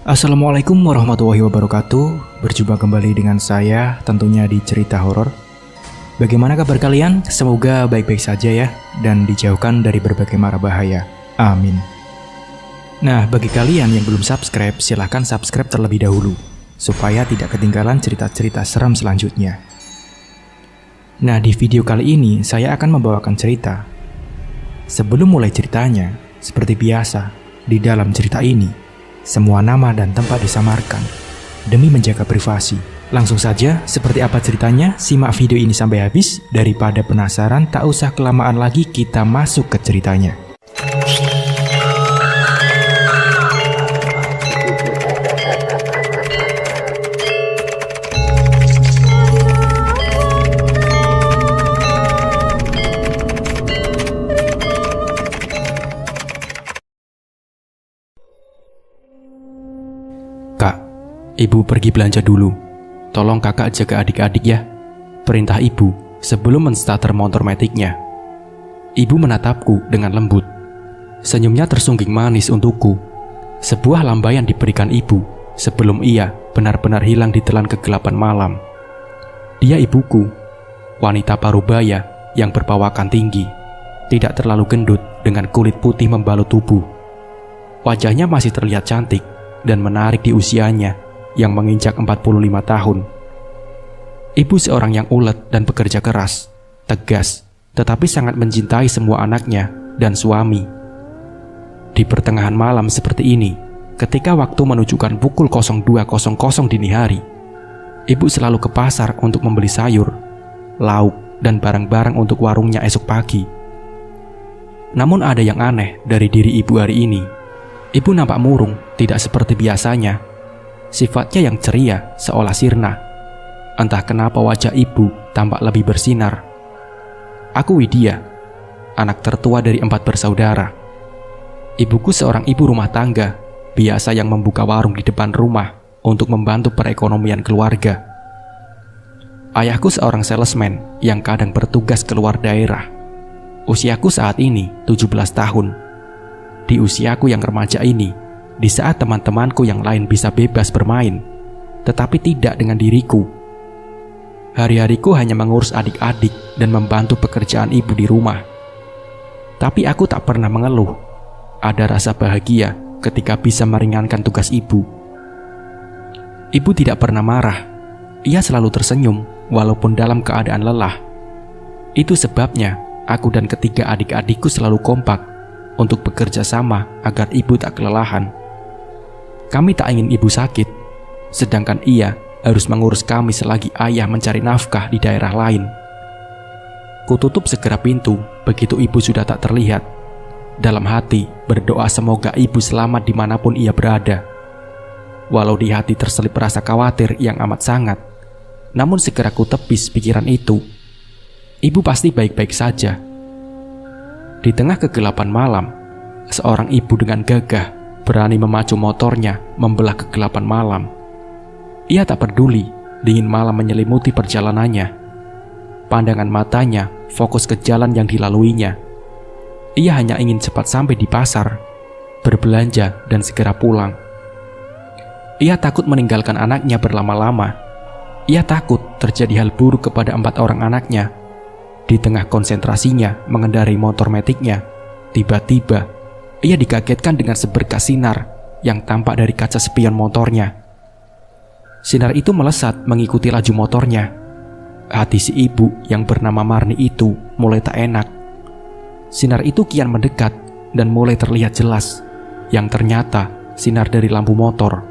Assalamualaikum warahmatullahi wabarakatuh. Berjumpa kembali dengan saya tentunya di cerita horor. Bagaimana kabar kalian? Semoga baik-baik saja ya, dan dijauhkan dari berbagai mara bahaya. Amin. Nah, bagi kalian yang belum subscribe, silahkan subscribe terlebih dahulu supaya tidak ketinggalan cerita-cerita seram selanjutnya. Nah, di video kali ini saya akan membawakan cerita. Sebelum mulai ceritanya, seperti biasa, di dalam cerita ini semua nama dan tempat disamarkan demi menjaga privasi. Langsung saja, seperti apa ceritanya? Simak video ini sampai habis. Daripada penasaran, tak usah kelamaan lagi, kita masuk ke ceritanya. Ibu pergi belanja dulu. Tolong kakak jaga adik-adik ya. Perintah ibu sebelum menstarter motor metiknya. Ibu menatapku dengan lembut. Senyumnya tersungging manis untukku. Sebuah lambaian diberikan ibu sebelum ia benar-benar hilang di telan kegelapan malam. Dia ibuku, wanita parubaya yang berpawakan tinggi, tidak terlalu gendut dengan kulit putih membalut tubuh. Wajahnya masih terlihat cantik dan menarik di usianya yang menginjak 45 tahun. Ibu seorang yang ulet dan bekerja keras, tegas, tetapi sangat mencintai semua anaknya dan suami. Di pertengahan malam seperti ini, ketika waktu menunjukkan pukul 02.00 dini hari, ibu selalu ke pasar untuk membeli sayur, lauk, dan barang-barang untuk warungnya esok pagi. Namun ada yang aneh dari diri ibu hari ini. Ibu nampak murung, tidak seperti biasanya. Sifatnya yang ceria seolah sirna. Entah kenapa wajah ibu tampak lebih bersinar. Aku Widya, anak tertua dari 4 bersaudara. Ibuku seorang ibu rumah tangga, biasa yang membuka warung di depan rumah untuk membantu perekonomian keluarga. Ayahku seorang salesman yang kadang bertugas keluar daerah. Usiaku saat ini 17 tahun. Di usiaku yang remaja ini, di saat teman-temanku yang lain bisa bebas bermain, tetapi tidak dengan diriku. Hari-hariku hanya mengurus adik-adik dan membantu pekerjaan ibu di rumah. Tapi aku tak pernah mengeluh. Ada rasa bahagia ketika bisa meringankan tugas ibu. Ibu tidak pernah marah. Ia selalu tersenyum walaupun dalam keadaan lelah. Itu sebabnya aku dan ketiga adik-adikku selalu kompak untuk bekerja sama agar ibu tak kelelahan. Kami tak ingin ibu sakit, sedangkan ia harus mengurus kami selagi ayah mencari nafkah di daerah lain. Kututup segera pintu begitu ibu sudah tak terlihat. Dalam hati berdoa semoga ibu selamat dimanapun ia berada. Walau di hati terselip rasa khawatir yang amat sangat, namun segera kutepis pikiran itu. Ibu pasti baik-baik saja. Di tengah kegelapan malam, seorang ibu dengan gagah berani memacu motornya membelah kegelapan malam. Ia tak peduli dingin malam menyelimuti perjalanannya. Pandangan matanya fokus ke jalan yang dilaluinya. Ia hanya ingin cepat sampai di pasar, berbelanja dan segera pulang. Ia takut meninggalkan anaknya berlama-lama. Ia takut terjadi hal buruk kepada 4 orang anaknya. Di tengah konsentrasinya mengendarai motor metiknya, tiba-tiba ia dikagetkan dengan seberkas sinar yang tampak dari kaca spion motornya. Sinar itu melesat mengikuti laju motornya. Hati si ibu yang bernama Marni itu mulai tak enak. Sinar itu kian mendekat dan mulai terlihat jelas, yang ternyata sinar dari lampu motor.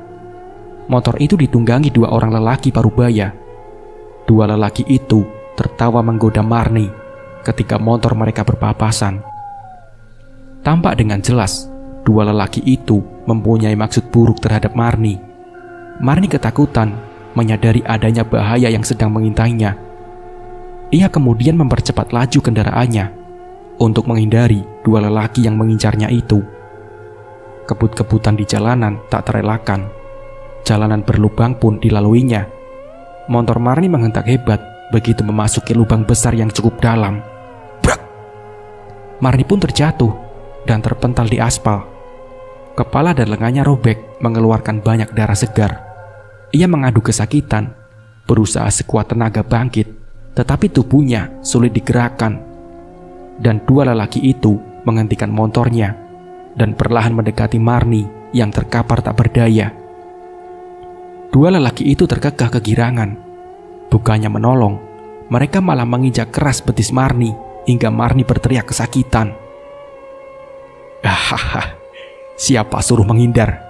Motor itu ditunggangi 2 orang lelaki parubaya. 2 lelaki itu tertawa menggoda Marni ketika motor mereka berpapasan. Tampak dengan jelas, 2 lelaki itu mempunyai maksud buruk terhadap Marni. Marni ketakutan, menyadari adanya bahaya yang sedang mengintainya. Ia kemudian mempercepat laju kendaraannya untuk menghindari 2 lelaki yang mengincarnya itu. Kebut-kebutan di jalanan tak terelakkan. Jalanan berlubang pun dilaluinya. Motor Marni menghentak hebat begitu memasuki lubang besar yang cukup dalam. Brak! Marni pun terjatuh dan terpental di aspal. Kepala dan lengannya robek, mengeluarkan banyak darah segar. Ia mengadu kesakitan, berusaha sekuat tenaga bangkit, tetapi tubuhnya sulit digerakkan. Dan dua lelaki itu menghentikan motornya dan perlahan mendekati Marni yang terkapar tak berdaya. Dua lelaki itu terkekeh kegirangan. Bukannya menolong, mereka malah menginjak keras betis Marni hingga Marni berteriak kesakitan. Hahaha, siapa suruh menghindar?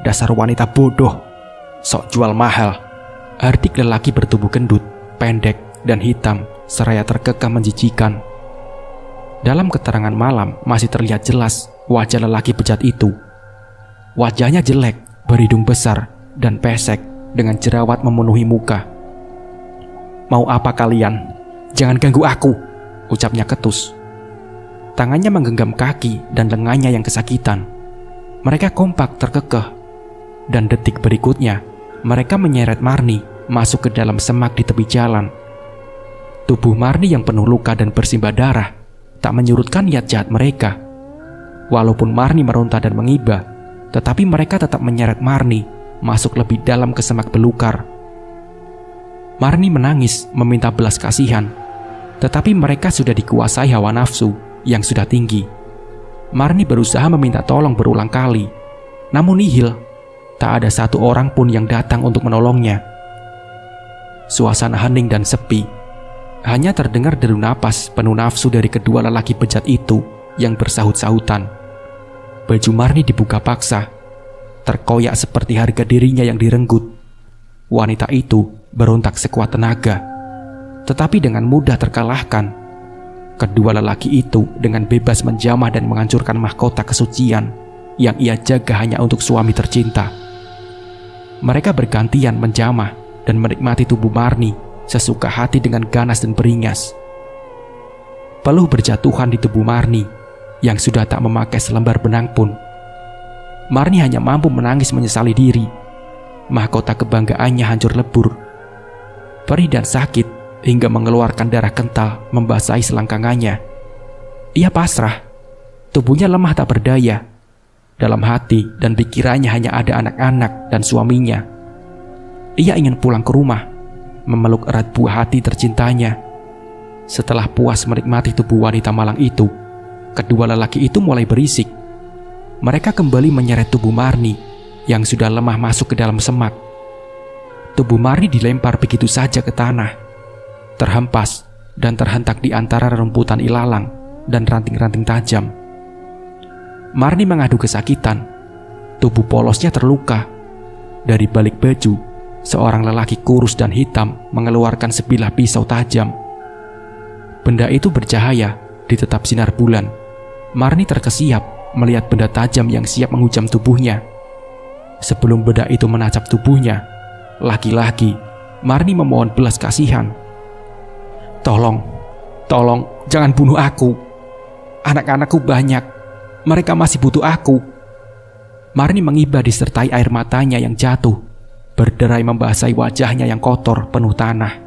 Dasar wanita bodoh, sok jual mahal. Hardik lelaki bertubuh gendut, pendek, dan hitam seraya terkekeh menjijikan. Dalam keterangan malam masih terlihat jelas wajah lelaki bejat itu. Wajahnya jelek, berhidung besar, dan pesek dengan jerawat memenuhi muka. Mau apa kalian? Jangan ganggu aku, ucapnya ketus. Tangannya menggenggam kaki dan lengannya yang kesakitan. Mereka kompak terkekeh. Dan detik berikutnya, mereka menyeret Marni masuk ke dalam semak di tepi jalan. Tubuh Marni yang penuh luka dan bersimbah darah tak menyurutkan niat jahat mereka. Walaupun Marni meronta dan mengibah, tetapi mereka tetap menyeret Marni masuk lebih dalam ke semak belukar. Marni menangis meminta belas kasihan, tetapi mereka sudah dikuasai hawa nafsu yang sudah tinggi. Marni berusaha meminta tolong berulang kali, namun nihil. Tak ada satu orang pun yang datang untuk menolongnya. Suasana hening dan sepi. Hanya terdengar deru napas penuh nafsu dari kedua lelaki bejat itu yang bersahut-sahutan. Baju Marni dibuka paksa, terkoyak seperti harga dirinya yang direnggut. Wanita itu berontak sekuat tenaga, tetapi dengan mudah terkalahkan. Kedua lelaki itu dengan bebas menjamah dan menghancurkan mahkota kesucian yang ia jaga hanya untuk suami tercinta. Mereka bergantian menjamah dan menikmati tubuh Marni sesuka hati dengan ganas dan beringas. Peluh berjatuhan di tubuh Marni yang sudah tak memakai selembar benang pun. Marni hanya mampu menangis menyesali diri. Mahkota kebanggaannya hancur lebur. Perih dan sakit hingga mengeluarkan darah kental membasahi selangkangannya. Ia pasrah. Tubuhnya lemah tak berdaya. Dalam hati dan pikirannya hanya ada anak-anak dan suaminya. Ia ingin pulang ke rumah, memeluk erat buah hati tercintanya. Setelah puas menikmati tubuh wanita malang itu, kedua lelaki itu mulai berisik. Mereka kembali menyeret tubuh Marni yang sudah lemah masuk ke dalam semak. Tubuh Marni dilempar begitu saja ke tanah, terhempas dan terhentak di antara rerumputan ilalang dan ranting-ranting tajam. Marni mengadu kesakitan. Tubuh polosnya terluka. Dari balik baju, seorang lelaki kurus dan hitam mengeluarkan sebilah pisau tajam. Benda itu bercahaya di tetap sinar bulan. Marni terkesiap melihat benda tajam yang siap menghujam tubuhnya. Sebelum benda itu menacap tubuhnya, lagi-lagi Marni memohon belas kasihan. Tolong, jangan bunuh aku. Anak-anakku banyak. Mereka masih butuh aku. Marni mengibah disertai air matanya yang jatuh, berderai membasahi wajahnya yang kotor penuh tanah.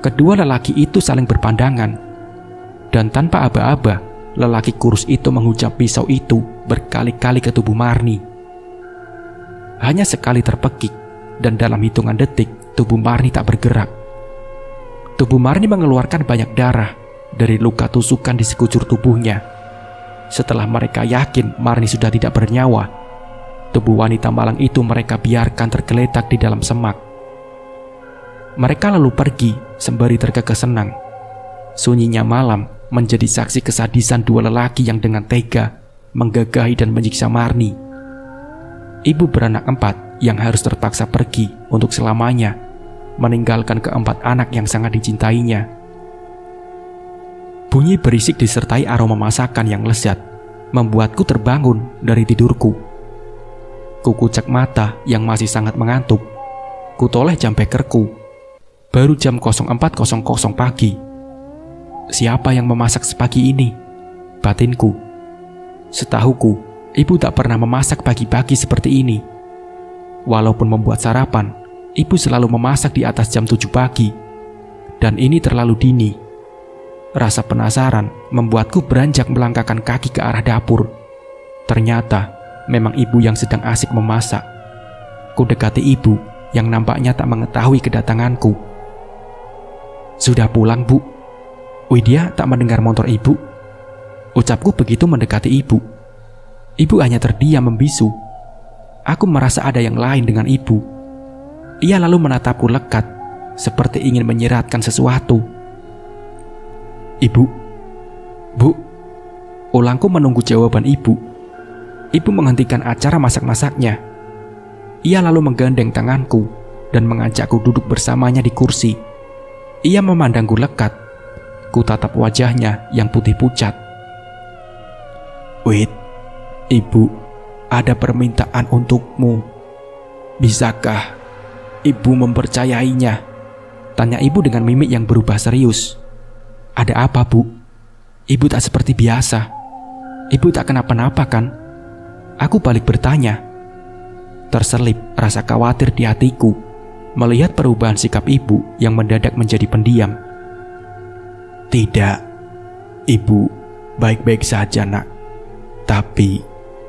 Kedua lelaki itu saling berpandangan, dan tanpa aba-aba, lelaki kurus itu menghujam pisau itu berkali-kali ke tubuh Marni. Hanya sekali terpekik, dan dalam hitungan detik, tubuh Marni tak bergerak. Tubuh Marni mengeluarkan banyak darah dari luka tusukan di sekujur tubuhnya. Setelah mereka yakin Marni sudah tidak bernyawa, tubuh wanita malang itu mereka biarkan tergeletak di dalam semak. Mereka lalu pergi sembari terkekeh senang. Sunyinya malam menjadi saksi kesadisan dua lelaki yang dengan tega menggagahi dan menyiksa Marni. Ibu beranak 4 yang harus terpaksa pergi untuk selamanya, meninggalkan keempat anak yang sangat dicintainya. Bunyi berisik disertai aroma masakan yang lezat membuatku terbangun dari tidurku. Kukucek mata yang masih sangat mengantuk. Kutoleh jam bekerku. Baru jam 04.00 pagi. Siapa yang memasak sepagi ini? Batinku. Setahuku, ibu tak pernah memasak pagi-pagi seperti ini. Walaupun membuat sarapan, ibu selalu memasak di atas jam 7 pagi. Dan ini terlalu dini. Rasa penasaran membuatku beranjak melangkahkan kaki ke arah dapur. Ternyata memang ibu yang sedang asik memasak. Ku dekati ibu yang nampaknya tak mengetahui kedatanganku. "Sudah pulang, Bu?" Widya tak mendengar motor ibu. Ucapku begitu mendekati ibu. Ibu hanya terdiam membisu. Aku merasa ada yang lain dengan ibu. Ia lalu menatapku lekat, seperti ingin menyiratkan sesuatu. "Ibu, Bu," ulangku menunggu jawaban ibu. Ibu menghentikan acara masak-masaknya. Ia lalu menggandeng tanganku dan mengajakku duduk bersamanya di kursi. Ia memandangku lekat. Ku tatap wajahnya yang putih pucat. "Wid, Ibu ada permintaan untukmu. Bisakah Ibu mempercayainya?" tanya ibu dengan mimik yang berubah serius. "Ada apa, Bu?" "Ibu tak seperti biasa. Ibu tak kenapa-napa kan?" Aku balik bertanya. Terselip rasa khawatir di hatiku melihat perubahan sikap ibu yang mendadak menjadi pendiam. "Tidak, Ibu baik-baik saja, Nak. Tapi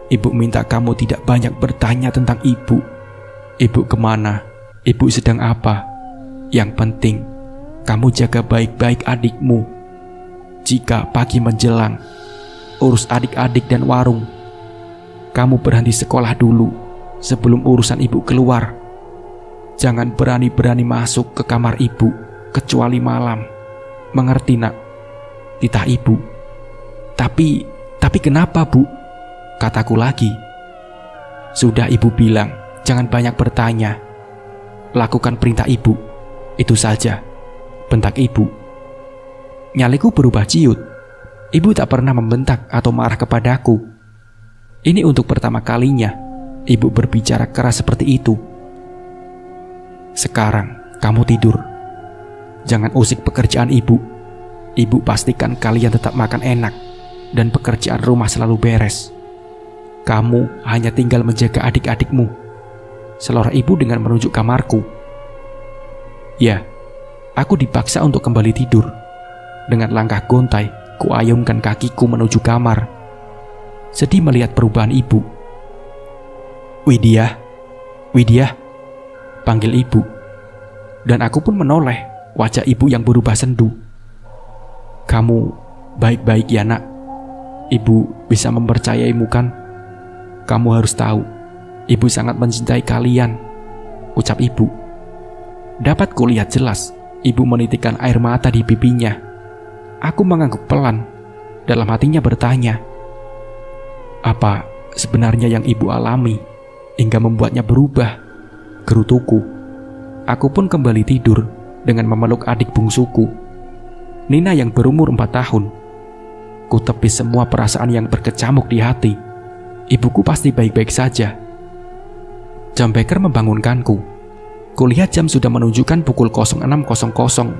Ibu minta kamu tidak banyak bertanya tentang Ibu. Ibu kemana? Ibu sedang apa? Yang penting kamu jaga baik-baik adikmu. Jika pagi menjelang, urus adik-adik dan warung. Kamu berhenti sekolah dulu sebelum urusan Ibu keluar. Jangan berani-berani masuk ke kamar Ibu kecuali malam. Mengerti, Nak?" Titah ibu. Tapi kenapa, Bu?" kataku lagi. "Sudah Ibu bilang, jangan banyak bertanya. Lakukan perintah Ibu. Itu saja," bentak ibu. Nyaliku berubah ciut. Ibu tak pernah membentak atau marah kepadaku. Ini untuk pertama kalinya ibu berbicara keras seperti itu. "Sekarang kamu tidur. Jangan usik pekerjaan Ibu. Ibu pastikan kalian tetap makan enak dan pekerjaan rumah selalu beres. Kamu hanya tinggal menjaga adik-adikmu," selorot ibu dengan menunjuk kamarku. Ya, aku dipaksa untuk kembali tidur. Dengan langkah gontai, kuayunkan kakiku menuju kamar. Sedih melihat perubahan ibu. Widya, panggil ibu. Dan aku pun menoleh wajah ibu yang berubah sendu. "Kamu baik-baik ya, Nak. Ibu bisa mempercayaimu kan? Kamu harus tahu, Ibu sangat mencintai kalian," ucap ibu. Dapat kulihat jelas, ibu menitikkan air mata di pipinya. Aku mengangguk pelan. Dalam hatinya bertanya, apa sebenarnya yang ibu alami hingga membuatnya berubah? Gerutuku. Aku pun kembali tidur dengan memeluk adik bungsuku, Nina yang berumur 4 tahun. Ku tepis semua perasaan yang berkecamuk di hati. Ibuku pasti baik-baik saja. Jam beker membangunkanku. Kulihat jam sudah menunjukkan pukul 06.00.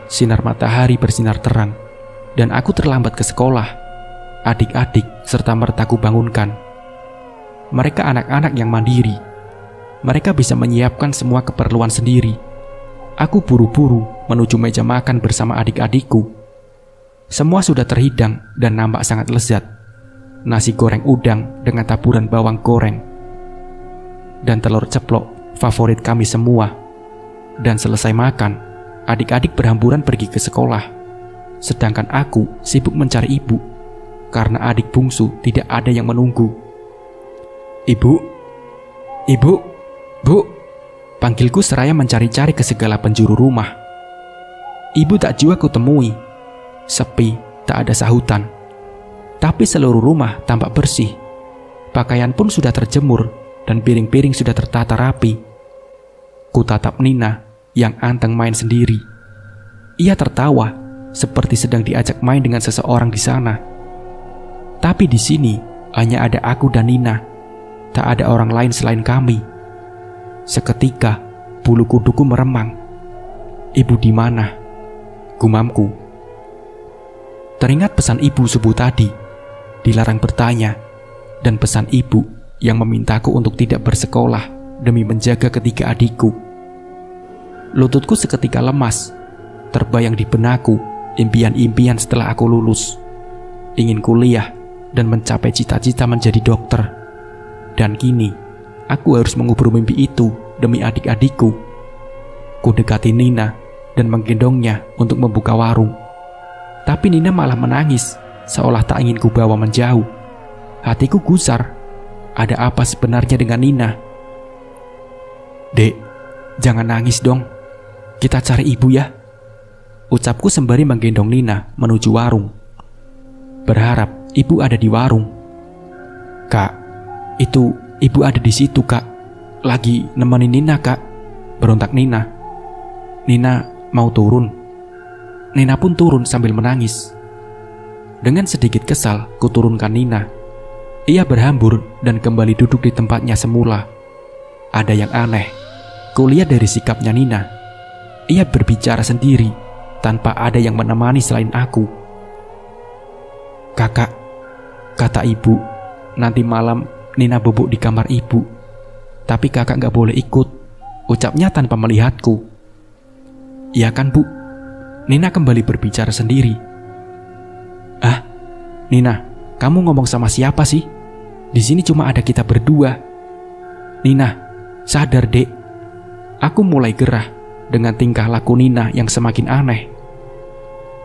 Sinar matahari bersinar terang, dan aku terlambat ke sekolah. Adik-adik serta mertaku bangunkan. Mereka anak-anak yang mandiri. Mereka bisa menyiapkan semua keperluan sendiri. Aku buru-buru menuju meja makan bersama adik-adikku. Semua sudah terhidang dan nampak sangat lezat. Nasi goreng udang dengan taburan bawang goreng dan telur ceplok, favorit kami semua. Dan selesai makan, adik-adik berhamburan pergi ke sekolah. Sedangkan aku sibuk mencari ibu, karena adik bungsu tidak ada yang menunggu. Ibu, Bu, panggilku seraya mencari-cari ke segala penjuru rumah. Ibu tak jua kutemui. Sepi, tak ada sahutan. Tapi seluruh rumah tampak bersih. Pakaian pun sudah terjemur dan piring-piring sudah tertata rapi. Ku tatap Nina yang anteng main sendiri. Ia tertawa seperti sedang diajak main dengan seseorang di sana. Tapi di sini hanya ada aku dan Nina. Tak ada orang lain selain kami. Seketika bulu kuduku meremang. Ibu di mana? Gumamku. Teringat pesan ibu subuh tadi. Dilarang bertanya. Dan pesan ibu yang memintaku untuk tidak bersekolah demi menjaga ketiga adikku. Lututku seketika lemas. Terbayang di benakku impian-impian setelah aku lulus. Ingin kuliah dan mencapai cita-cita menjadi dokter. Dan kini, aku harus mengubur mimpi itu demi adik-adikku. Ku dekati Nina dan menggendongnya untuk membuka warung. Tapi Nina malah menangis, seolah tak ingin ku bawa menjauh. Hatiku gusar. Ada apa sebenarnya dengan Nina? "Dek, jangan nangis dong. Kita cari ibu ya," ucapku sembari menggendong Nina menuju warung. Berharap ibu ada di warung. "Kak, itu ibu ada di situ, Kak. Lagi nemenin Nina, Kak," berontak Nina. "Nina mau turun." Nina pun turun sambil menangis. Dengan sedikit kesal, ku turunkan Nina. Ia berhambur dan kembali duduk di tempatnya semula. Ada yang aneh. Kulihat dari sikapnya Nina. Ia berbicara sendiri, tanpa ada yang menemani selain aku. "Kakak," kata ibu, "nanti malam Nina bubuk di kamar ibu. Tapi kakak gak boleh ikut," ucapnya tanpa melihatku. "Iya kan, Bu?" Nina kembali berbicara sendiri. "Ah, Nina, kamu ngomong sama siapa sih? Di sini cuma ada kita berdua." "Nina, sadar, Dek." Aku mulai gerah dengan tingkah laku Nina yang semakin aneh.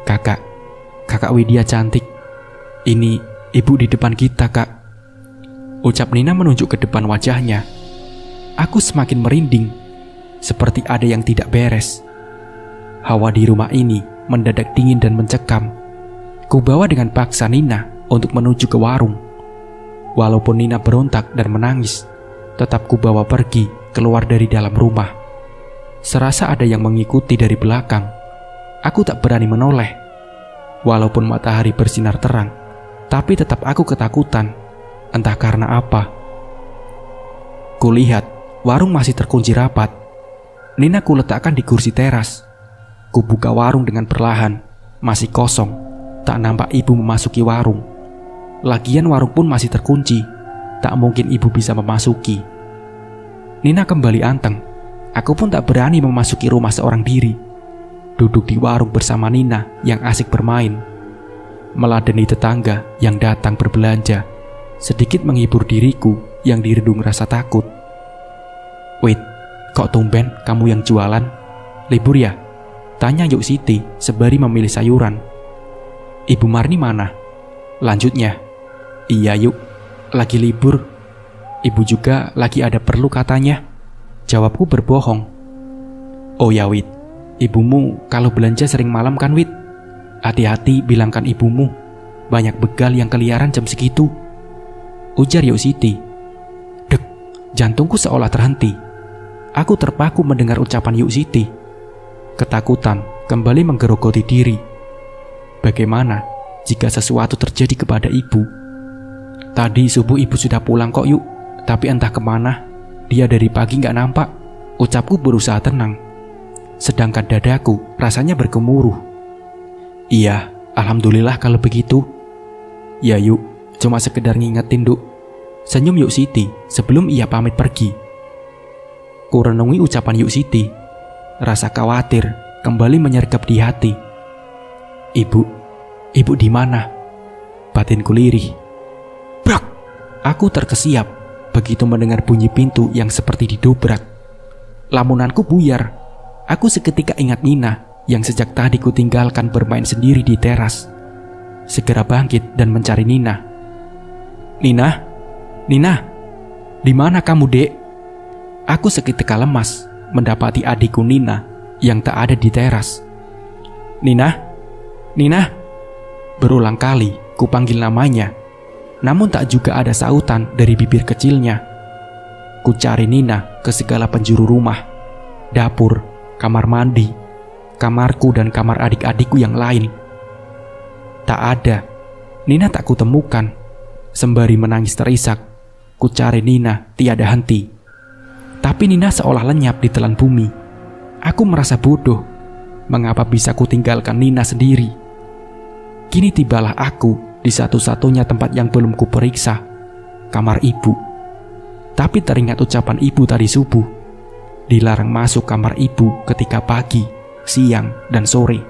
Kakak Widya cantik. Ini ibu di depan kita, Kak," ucap Nina menunjuk ke depan wajahnya. Aku semakin merinding, seperti ada yang tidak beres. Hawa di rumah ini mendadak dingin dan mencekam. Ku bawa dengan paksa Nina untuk menuju ke warung. Walaupun Nina berontak dan menangis, tetap ku bawa pergi keluar dari dalam rumah. Serasa ada yang mengikuti dari belakang. Aku tak berani menoleh. Walaupun matahari bersinar terang, tapi tetap aku ketakutan. Entah karena apa. Kulihat warung masih terkunci rapat. Nina kuletakkan di kursi teras. Ku buka warung dengan perlahan. Masih kosong. Tak nampak ibu memasuki warung. Lagian warung pun masih terkunci. Tak mungkin ibu bisa memasuki. Nina kembali anteng. Aku pun tak berani memasuki rumah seorang diri. Duduk di warung bersama Nina yang asik bermain. Meladeni tetangga yang datang berbelanja. Sedikit menghibur diriku yang dirundung rasa takut. "Wait, kok tumben kamu yang jualan? Libur ya?" tanya Yuk Siti sembari memilih sayuran. "Ibu Marni mana?" lanjutnya. "Iya Yuk, lagi libur. Ibu juga lagi ada perlu katanya," jawabku berbohong. "Oh ya Wit, ibumu kalau belanja sering malam kan Wit? Hati-hati bilangkan ibumu, banyak begal yang keliaran jam segitu," ujar Yuk Siti. Dek, jantungku seolah terhenti. Aku terpaku mendengar ucapan Yuk Siti. Ketakutan kembali menggerogoti diri. Bagaimana jika sesuatu terjadi kepada ibu? "Tadi subuh ibu sudah pulang kok Yuk, tapi entah kemana. Dia dari pagi gak nampak," ucapku berusaha tenang. Sedangkan dadaku rasanya bergemuruh. "Iya, alhamdulillah kalau begitu." "Ya Yuk, cuma sekedar ngingetin Duk," senyum Yuk Siti sebelum ia pamit pergi. Ku renungi ucapan Yuk Siti. Rasa khawatir kembali menyergap di hati. Ibu di mana?" batinku lirih. Brak! Aku terkesiap begitu mendengar bunyi pintu yang seperti didobrak. Lamunanku buyar. Aku seketika ingat Nina yang sejak tadi ku tinggalkan bermain sendiri di teras. Segera bangkit dan mencari Nina. Nina, di mana kamu, Dek?" Aku seketika lemas mendapati adikku Nina yang tak ada di teras. Nina, berulang kali ku panggil namanya, namun tak juga ada sautan dari bibir kecilnya. Ku cari Nina ke segala penjuru rumah, dapur, kamar mandi, kamarku dan kamar adik-adikku yang lain. Tak ada. Nina tak kutemukan. Sembari menangis terisak, ku cari Nina tiada henti. Tapi Nina seolah lenyap di telan bumi. Aku merasa bodoh. Mengapa bisa ku tinggalkan Nina sendiri? Kini tibalah aku di satu-satunya tempat yang belum ku periksa, kamar ibu. Tapi teringat ucapan ibu tadi subuh. Dilarang masuk kamar ibu ketika pagi, siang, dan sore.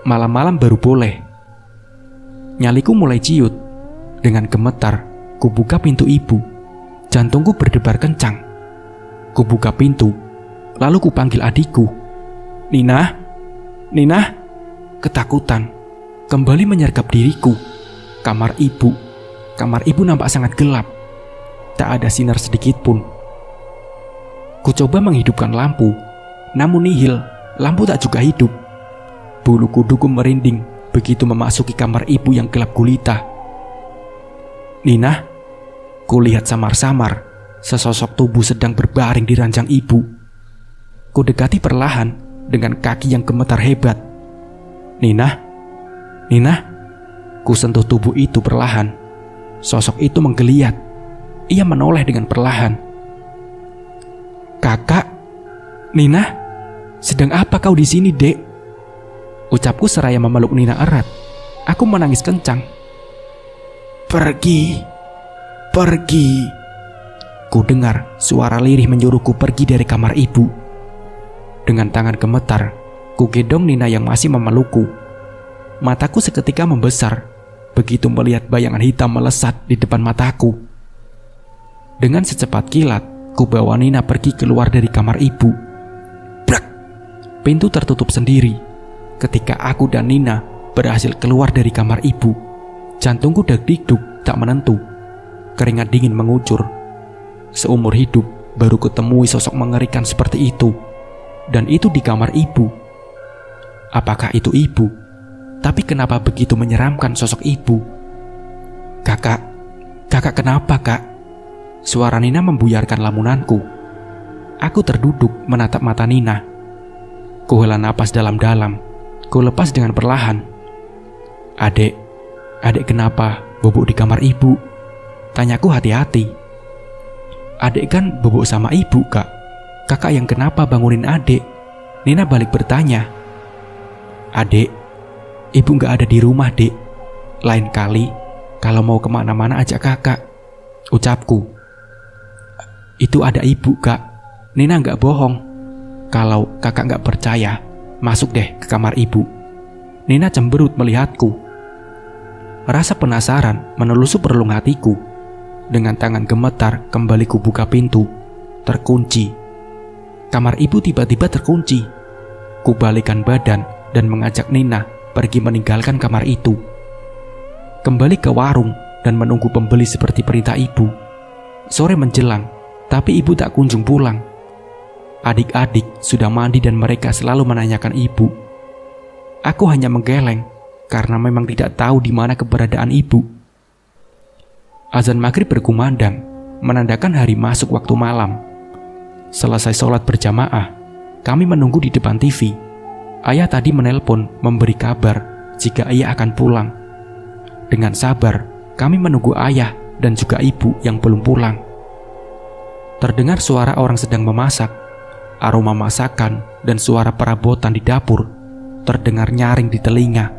Malam-malam baru boleh. Nyaliku mulai ciut. Dengan gemetar, ku buka pintu ibu. Jantungku berdebar kencang. Ku buka pintu, lalu ku panggil adikku. "Nina, Nina!" Ketakutan kembali menyergap diriku. Kamar ibu nampak sangat gelap. Tak ada sinar sedikit pun. Ku coba menghidupkan lampu, namun nihil, lampu tak juga hidup. Bulu kuduku merinding begitu memasuki kamar ibu yang gelap gulita. "Nina," kulihat samar-samar sesosok tubuh sedang berbaring di ranjang ibu. Ku dekati perlahan dengan kaki yang gemetar hebat. "Nina, Nina." Ku sentuh tubuh itu perlahan. Sosok itu menggeliat. Ia menoleh dengan perlahan. "Kakak, Nina, sedang apa kau di sini, Dek?" Ucapku seraya memeluk Nina erat. Aku menangis kencang. "Pergi, pergi." Ku dengar suara lirih menyuruhku pergi dari kamar ibu. Dengan tangan gemetar, ku gendong Nina yang masih memelukku. Mataku seketika membesar begitu melihat bayangan hitam melesat di depan mataku. Dengan secepat kilat, ku bawa Nina pergi keluar dari kamar ibu. Brak! Pintu tertutup sendiri. Ketika aku dan Nina berhasil keluar dari kamar ibu, jantungku deg-degduk tak menentu. Keringat dingin mengucur. Seumur hidup baru kutemui sosok mengerikan seperti itu. Dan itu di kamar ibu. Apakah itu ibu? Tapi kenapa begitu menyeramkan sosok ibu? Kakak kenapa, Kak?" Suara Nina membuyarkan lamunanku. Aku terduduk menatap mata Nina. Ku hela napas dalam-dalam. Ku lepas dengan perlahan. Adik kenapa bobok di kamar ibu?" Tanyaku hati-hati. "Adik kan bobok sama ibu, Kak. Kakak yang kenapa bangunin adik?" Nina balik bertanya. "Adik, ibu gak ada di rumah, Dek. Lain kali kalau mau kemana-mana ajak kakak," ucapku. "Itu ada ibu, Kak. Nina gak bohong. Kalau kakak gak percaya, masuk deh ke kamar ibu." Nina cemberut melihatku. Rasa penasaran menelusup relung hatiku. Dengan tangan gemetar kembali ku buka pintu. Terkunci. Kamar ibu tiba-tiba terkunci. Ku balikkan badan dan mengajak Nina pergi meninggalkan kamar itu. Kembali ke warung dan menunggu pembeli seperti perintah ibu. Sore menjelang, tapi ibu tak kunjung pulang. Adik-adik sudah mandi dan mereka selalu menanyakan ibu. Aku hanya menggeleng karena memang tidak tahu di mana keberadaan ibu. Azan maghrib berkumandang, menandakan hari masuk waktu malam. Selesai sholat berjamaah, kami menunggu di depan TV. Ayah tadi menelpon memberi kabar jika ia akan pulang. Dengan sabar, kami menunggu ayah dan juga ibu yang belum pulang. Terdengar suara orang sedang memasak. Aroma masakan dan suara perabotan di dapur terdengar nyaring di telinga.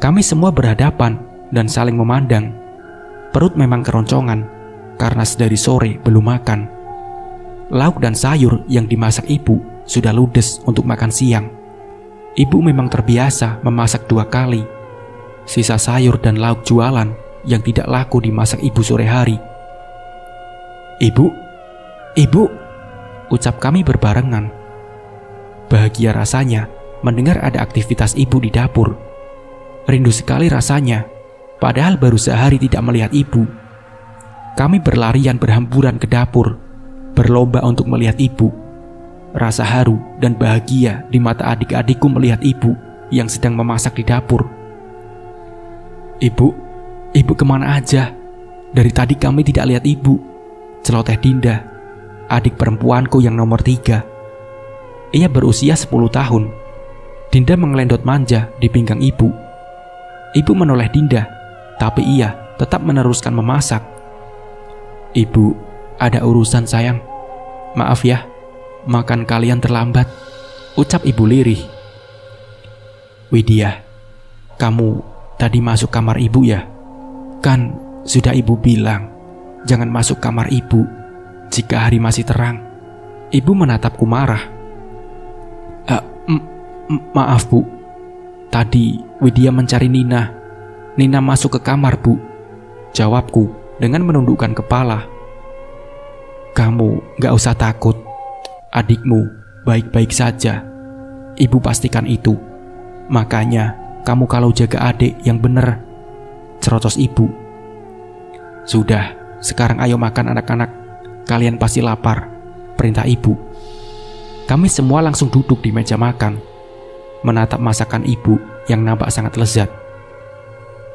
Kami semua berhadapan dan saling memandang. Perut memang keroncongan karena sedari sore belum makan. Lauk dan sayur yang dimasak ibu sudah ludes untuk makan siang. Ibu memang terbiasa memasak 2 kali. Sisa sayur dan lauk jualan yang tidak laku dimasak ibu sore hari. Ibu, ucap kami berbarengan. Bahagia rasanya mendengar ada aktivitas ibu di dapur. Rindu sekali rasanya, padahal baru sehari tidak melihat ibu. Kami berlarian berhamburan ke dapur, berlomba untuk melihat ibu. Rasa haru dan bahagia di mata adik-adikku melihat ibu yang sedang memasak di dapur. Ibu kemana aja? Dari tadi kami tidak lihat ibu, celoteh Dinda, adik perempuanku yang nomor 3. Ia berusia 10 tahun. Dinda mengelendot manja di pinggang ibu. Ibu menoleh Dinda, tapi ia tetap meneruskan memasak. "Ibu, ada urusan sayang. Maaf ya, makan kalian terlambat," ucap ibu lirih. "Widya, kamu tadi masuk kamar ibu ya? Kan sudah ibu bilang jangan masuk kamar ibu jika hari masih terang." Ibu menatapku marah. Maaf bu, tadi Widya mencari Nina. Nina masuk ke kamar bu. jawabku dengan menundukkan kepala. Kamu gak usah takut. Adikmu baik-baik saja. Ibu pastikan itu. Makanya kamu kalau jaga adik yang bener, cerocos ibu. Sudah, sekarang ayo makan anak-anak. Kalian pasti lapar, perintah ibu. Kami semua langsung duduk di meja makan, menatap masakan ibu yang nampak sangat lezat.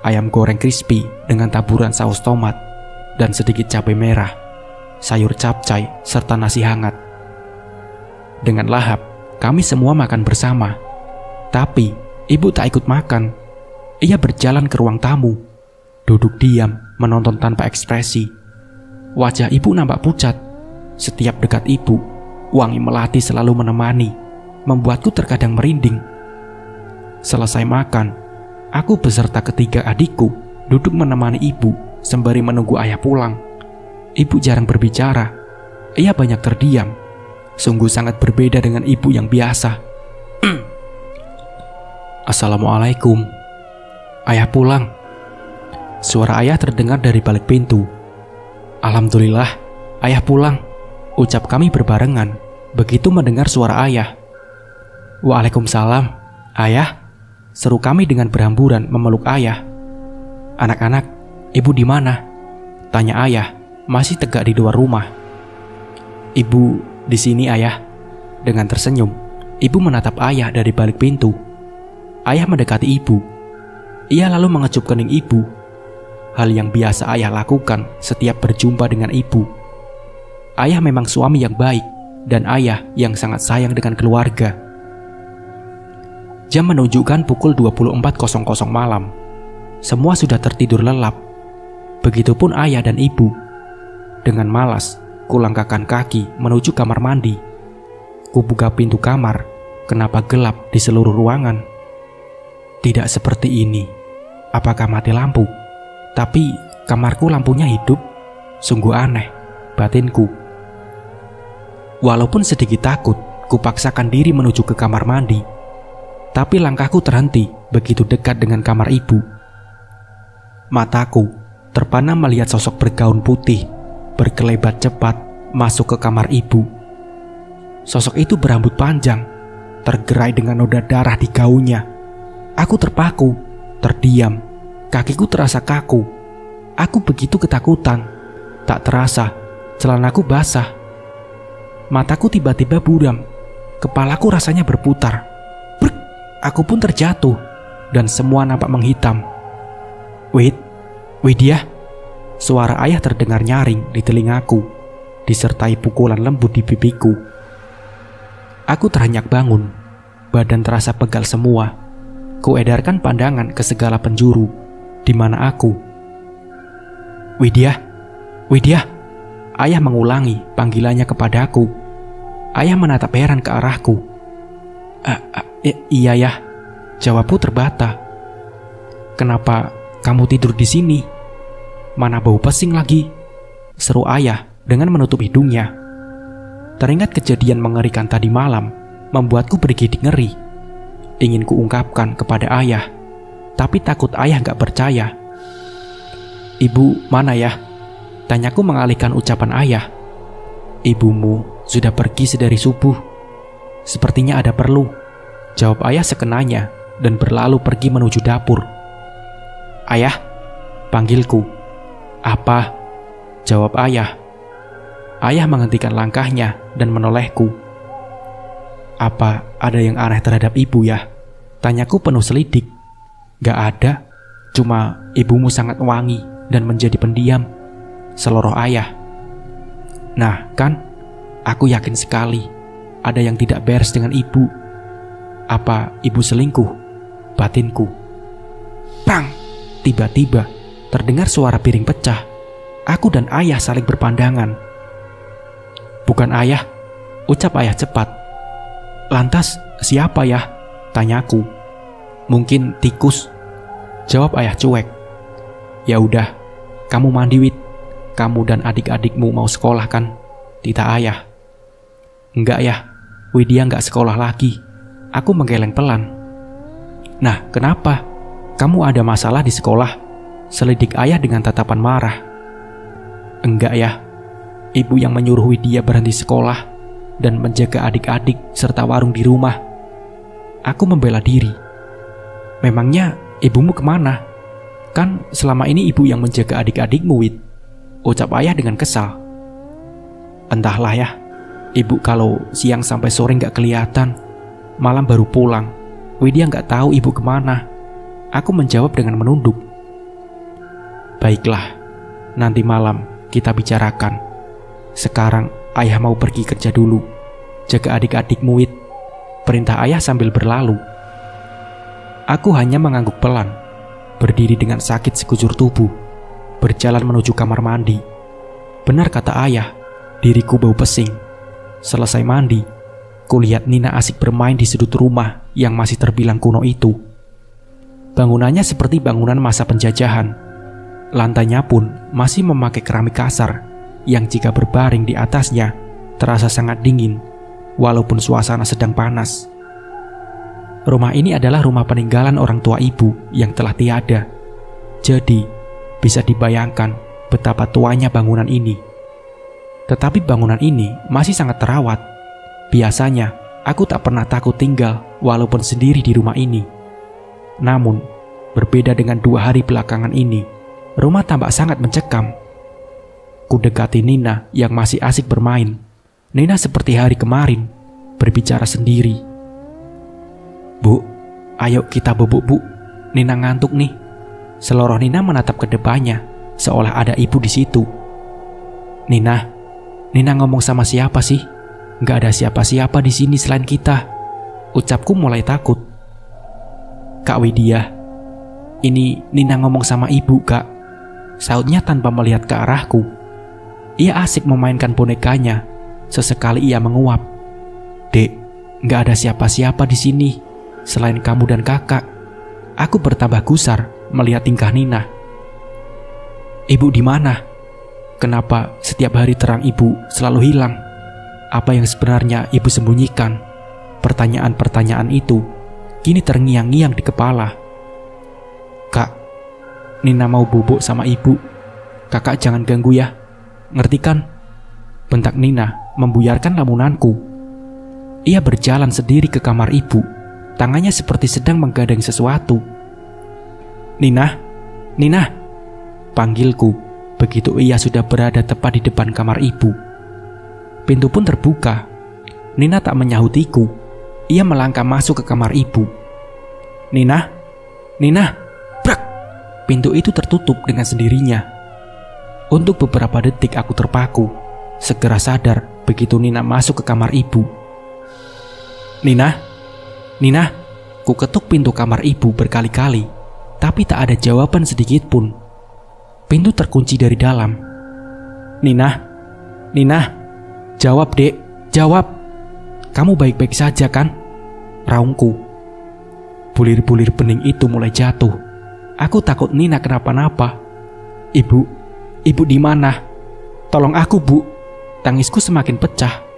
Ayam goreng crispy dengan taburan saus tomat dan sedikit cabai merah, sayur capcay, serta nasi hangat. Dengan lahap, kami semua makan bersama. Tapi, ibu tak ikut makan. Ia berjalan ke ruang tamu, duduk diam, menonton tanpa ekspresi. Wajah ibu nampak pucat. Setiap dekat ibu, wangi melati selalu menemani, membuatku terkadang merinding. Selesai makan, aku beserta ketiga adikku duduk menemani ibu sembari menunggu ayah pulang. Ibu jarang berbicara. Ia banyak terdiam. Sungguh sangat berbeda dengan ibu yang biasa. Assalamualaikum. Ayah pulang. Suara ayah terdengar dari balik pintu. Alhamdulillah, ayah pulang, ucap kami berbarengan begitu mendengar suara ayah. Waalaikumsalam, ayah, seru kami dengan berhamburan memeluk ayah. Anak-anak, ibu di mana? Tanya ayah, masih tegak di luar rumah. Ibu di sini, ayah. Dengan tersenyum, ibu menatap ayah dari balik pintu. Ayah mendekati ibu. Ia lalu mengecup kening ibu. Hal yang biasa ayah lakukan setiap berjumpa dengan ibu. Ayah memang suami yang baik dan ayah yang sangat sayang dengan keluarga. Jam menunjukkan pukul 24.00 malam. Semua sudah tertidur lelap. Begitupun ayah dan ibu. Dengan malas, kulangkahkan kaki menuju kamar mandi. Kubuka pintu kamar, kenapa gelap di seluruh ruangan? Tidak seperti ini. Apakah mati lampu? Tapi kamarku lampunya hidup. Sungguh aneh, batinku. Walaupun sedikit takut, kupaksakan diri menuju ke kamar mandi. Tapi langkahku terhenti begitu dekat dengan kamar ibu. Mataku terpana melihat sosok bergaun putih, berkelebat cepat masuk ke kamar ibu. Sosok itu berambut panjang, tergerai dengan noda darah di gaunnya. Aku terpaku, terdiam. Kakiku terasa kaku. Aku begitu ketakutan. Tak terasa, celanaku basah. Mataku tiba-tiba buram. Kepalaku rasanya berputar. Brek, aku pun terjatuh. Dan semua nampak menghitam. Widya. Suara ayah terdengar nyaring di telingaku, disertai pukulan lembut di pipiku. Aku terenyak bangun. Badan terasa pegal semua. Kuedarkan pandangan ke segala penjuru. Di mana aku? Widya. Ayah mengulangi panggilannya kepadaku. Ayah menatap heran ke arahku. Iya ya, jawabku terbata. Kenapa kamu tidur di sini? Mana bau pesing lagi? Seru ayah dengan menutup hidungnya. Teringat kejadian mengerikan tadi malam, membuatku bergidik ngeri. Ingin kuungkapkan kepada ayah, tapi takut ayah gak percaya. Ibu mana ya? Tanyaku mengalihkan ucapan ayah. Ibumu sudah pergi sedari subuh. Sepertinya ada perlu, jawab ayah sekenanya dan berlalu pergi menuju dapur. Ayah, panggilku. Apa? Jawab ayah. Ayah menghentikan langkahnya dan menolehku. Apa ada yang aneh terhadap ibu ya? Tanyaku penuh selidik. Gak ada, cuma ibumu sangat wangi dan menjadi pendiam, seloroh ayah. Nah kan, aku yakin sekali ada yang tidak beres dengan ibu. Apa ibu selingkuh? Batinku. Pang! Tiba-tiba terdengar suara piring pecah. Aku dan ayah saling berpandangan. Bukan ayah, ucap ayah cepat. Lantas siapa ya? Tanyaku. Mungkin tikus, jawab ayah cuek. Ya udah, kamu mandi Wid. Kamu dan adik-adikmu mau sekolah kan? Tita ayah. Enggak ya, Widya enggak sekolah lagi. Aku menggeleng pelan. Nah, kenapa? Kamu ada masalah di sekolah? Selidik ayah dengan tatapan marah. Enggak ya, ibu yang menyuruh Widya berhenti sekolah dan menjaga adik-adik serta warung di rumah. Aku membela diri. Memangnya ibumu kemana? Kan selama ini ibu yang menjaga adik-adikmu, Wid. Ucap ayah dengan kesal. Entahlah ya, ibu kalau siang sampai sore nggak kelihatan, malam baru pulang. Widya nggak tahu ibu kemana. Aku menjawab dengan menunduk. Baiklah, nanti malam kita bicarakan. Sekarang ayah mau pergi kerja dulu. Jaga adik-adikmu, Wid. Perintah ayah sambil berlalu. Aku hanya mengangguk pelan, berdiri dengan sakit sekujur tubuh, berjalan menuju kamar mandi. Benar kata ayah, diriku bau pesing. Selesai mandi, kulihat Nina asik bermain di sudut rumah yang masih terbilang kuno itu. Bangunannya seperti bangunan masa penjajahan. Lantainya pun masih memakai keramik kasar yang jika berbaring di atasnya terasa sangat dingin, walaupun suasana sedang panas. Rumah ini adalah rumah peninggalan orang tua ibu yang telah tiada. Jadi, bisa dibayangkan betapa tuanya bangunan ini. Tetapi bangunan ini masih sangat terawat. Biasanya, aku tak pernah takut tinggal walaupun sendiri di rumah ini. Namun, berbeda dengan 2 hari belakangan ini, rumah tampak sangat mencekam. Kudekati Nina yang masih asik bermain. Nina seperti hari kemarin, berbicara sendiri. Bu, ayo kita bubuk, Bu. Nina ngantuk nih. Seloroh Nina menatap ke depannya, seolah ada ibu di situ. Nina ngomong sama siapa sih? Gak ada siapa-siapa di sini selain kita. Ucapku mulai takut. Kak Widya, ini Nina ngomong sama ibu, Kak. Sautnya tanpa melihat ke arahku. Ia asik memainkan bonekanya. Sesekali ia menguap. Dek, gak ada siapa-siapa di sini selain kamu dan kakak. Aku bertambah gusar melihat tingkah Nina. Ibu di mana? Kenapa setiap hari terang ibu selalu hilang? Apa yang sebenarnya ibu sembunyikan? Pertanyaan-pertanyaan itu kini terngiang-ngiang di kepala. Kak, Nina mau bubuk sama ibu. Kakak jangan ganggu ya. Ngerti kan? Bentak Nina membuyarkan lamunanku. Ia berjalan sendiri ke kamar ibu. Tangannya seperti sedang menggadang sesuatu. Nina, panggilku begitu ia sudah berada tepat di depan kamar ibu. Pintu pun terbuka. Nina tak menyahutiku. Ia melangkah masuk ke kamar ibu. Nina, brak! Pintu itu tertutup dengan sendirinya. Untuk beberapa detik aku terpaku, segera sadar begitu Nina masuk ke kamar ibu. Nina, ku ketuk pintu kamar ibu berkali-kali, tapi tak ada jawaban sedikit pun. Pintu terkunci dari dalam. Nina, jawab dek, jawab. Kamu baik-baik saja kan? Raungku. Bulir-bulir bening itu mulai jatuh. Aku takut Nina kenapa-napa. Ibu di mana? Tolong aku, Bu. Tangisku semakin pecah.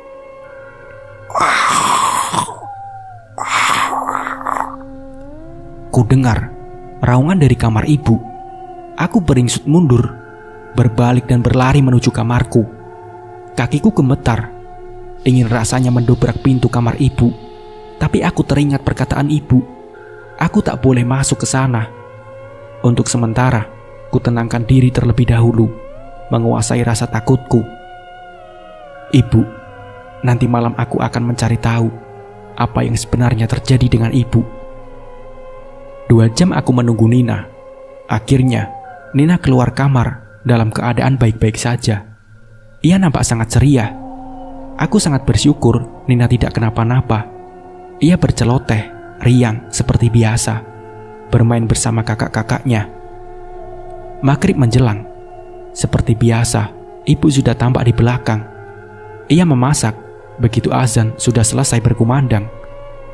Ku dengar raungan dari kamar ibu. Aku beringsut mundur, berbalik dan berlari menuju kamarku. Kakiku gemetar, ingin rasanya mendobrak pintu kamar ibu. Tapi aku teringat perkataan ibu. Aku tak boleh masuk ke sana. Untuk sementara, ku tenangkan diri terlebih dahulu, menguasai rasa takutku. Ibu, nanti malam aku akan mencari tahu apa yang sebenarnya terjadi dengan ibu. 2 jam aku menunggu Nina. Akhirnya, Nina keluar kamar dalam keadaan baik-baik saja. Ia nampak sangat ceria. Aku sangat bersyukur Nina tidak kenapa-napa. Ia berceloteh, riang seperti biasa, bermain bersama kakak-kakaknya. Maghrib menjelang. Seperti biasa, ibu sudah tampak di belakang. Ia memasak. Begitu azan sudah selesai berkumandang,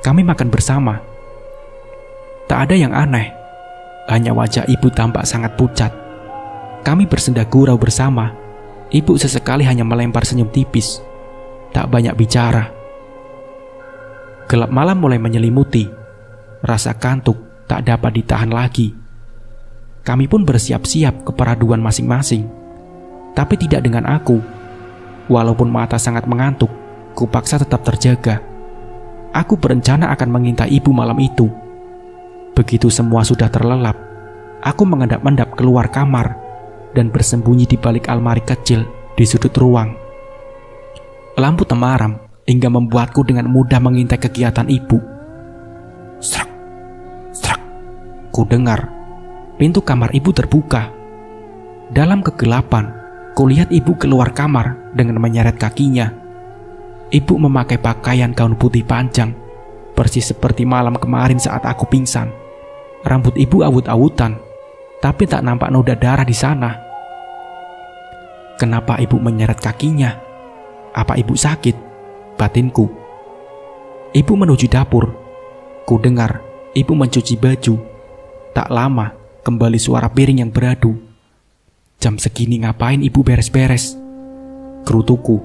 kami makan bersama. Tak ada yang aneh, hanya wajah ibu tampak sangat pucat. Kami bersenda gurau bersama. Ibu sesekali hanya melempar senyum tipis, tak banyak bicara. Gelap malam mulai menyelimuti. Rasa kantuk tak dapat ditahan lagi. Kami pun bersiap-siap ke peraduan masing-masing. Tapi tidak dengan aku. Walaupun mata sangat mengantuk, kupaksa tetap terjaga. Aku berencana akan mengintai ibu malam itu. Begitu semua sudah terlelap, aku mengendap-endap keluar kamar dan bersembunyi di balik almari kecil di sudut ruang. Lampu temaram hingga membuatku dengan mudah mengintai kegiatan ibu. Srak, srak. Ku dengar pintu kamar ibu terbuka. Dalam kegelapan, kulihat ibu keluar kamar dengan menyeret kakinya. Ibu memakai pakaian gaun putih panjang, persis seperti malam kemarin saat aku pingsan. Rambut ibu awut-awutan, tapi tak nampak noda darah di sana. Kenapa ibu menyeret kakinya? Apa ibu sakit? Batinku. Ibu menuju dapur. Ku dengar ibu mencuci baju. Tak lama, kembali suara piring yang beradu. Jam segini ngapain ibu beres-beres? Gerutuku.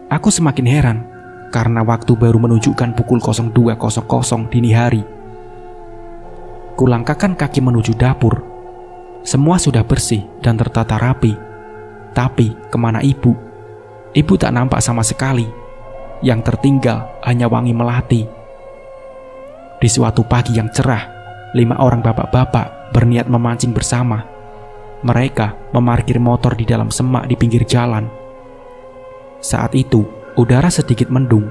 Aku semakin heran karena waktu baru menunjukkan pukul 02.00 dini hari. Kulangkahkan kaki menuju dapur. Semua sudah bersih dan tertata rapi. Tapi kemana ibu? Ibu tak nampak sama sekali. Yang tertinggal hanya wangi melati. Di suatu pagi yang cerah, 5 orang bapak-bapak berniat memancing bersama. Mereka memarkir motor di dalam semak di pinggir jalan. Saat itu, udara sedikit mendung,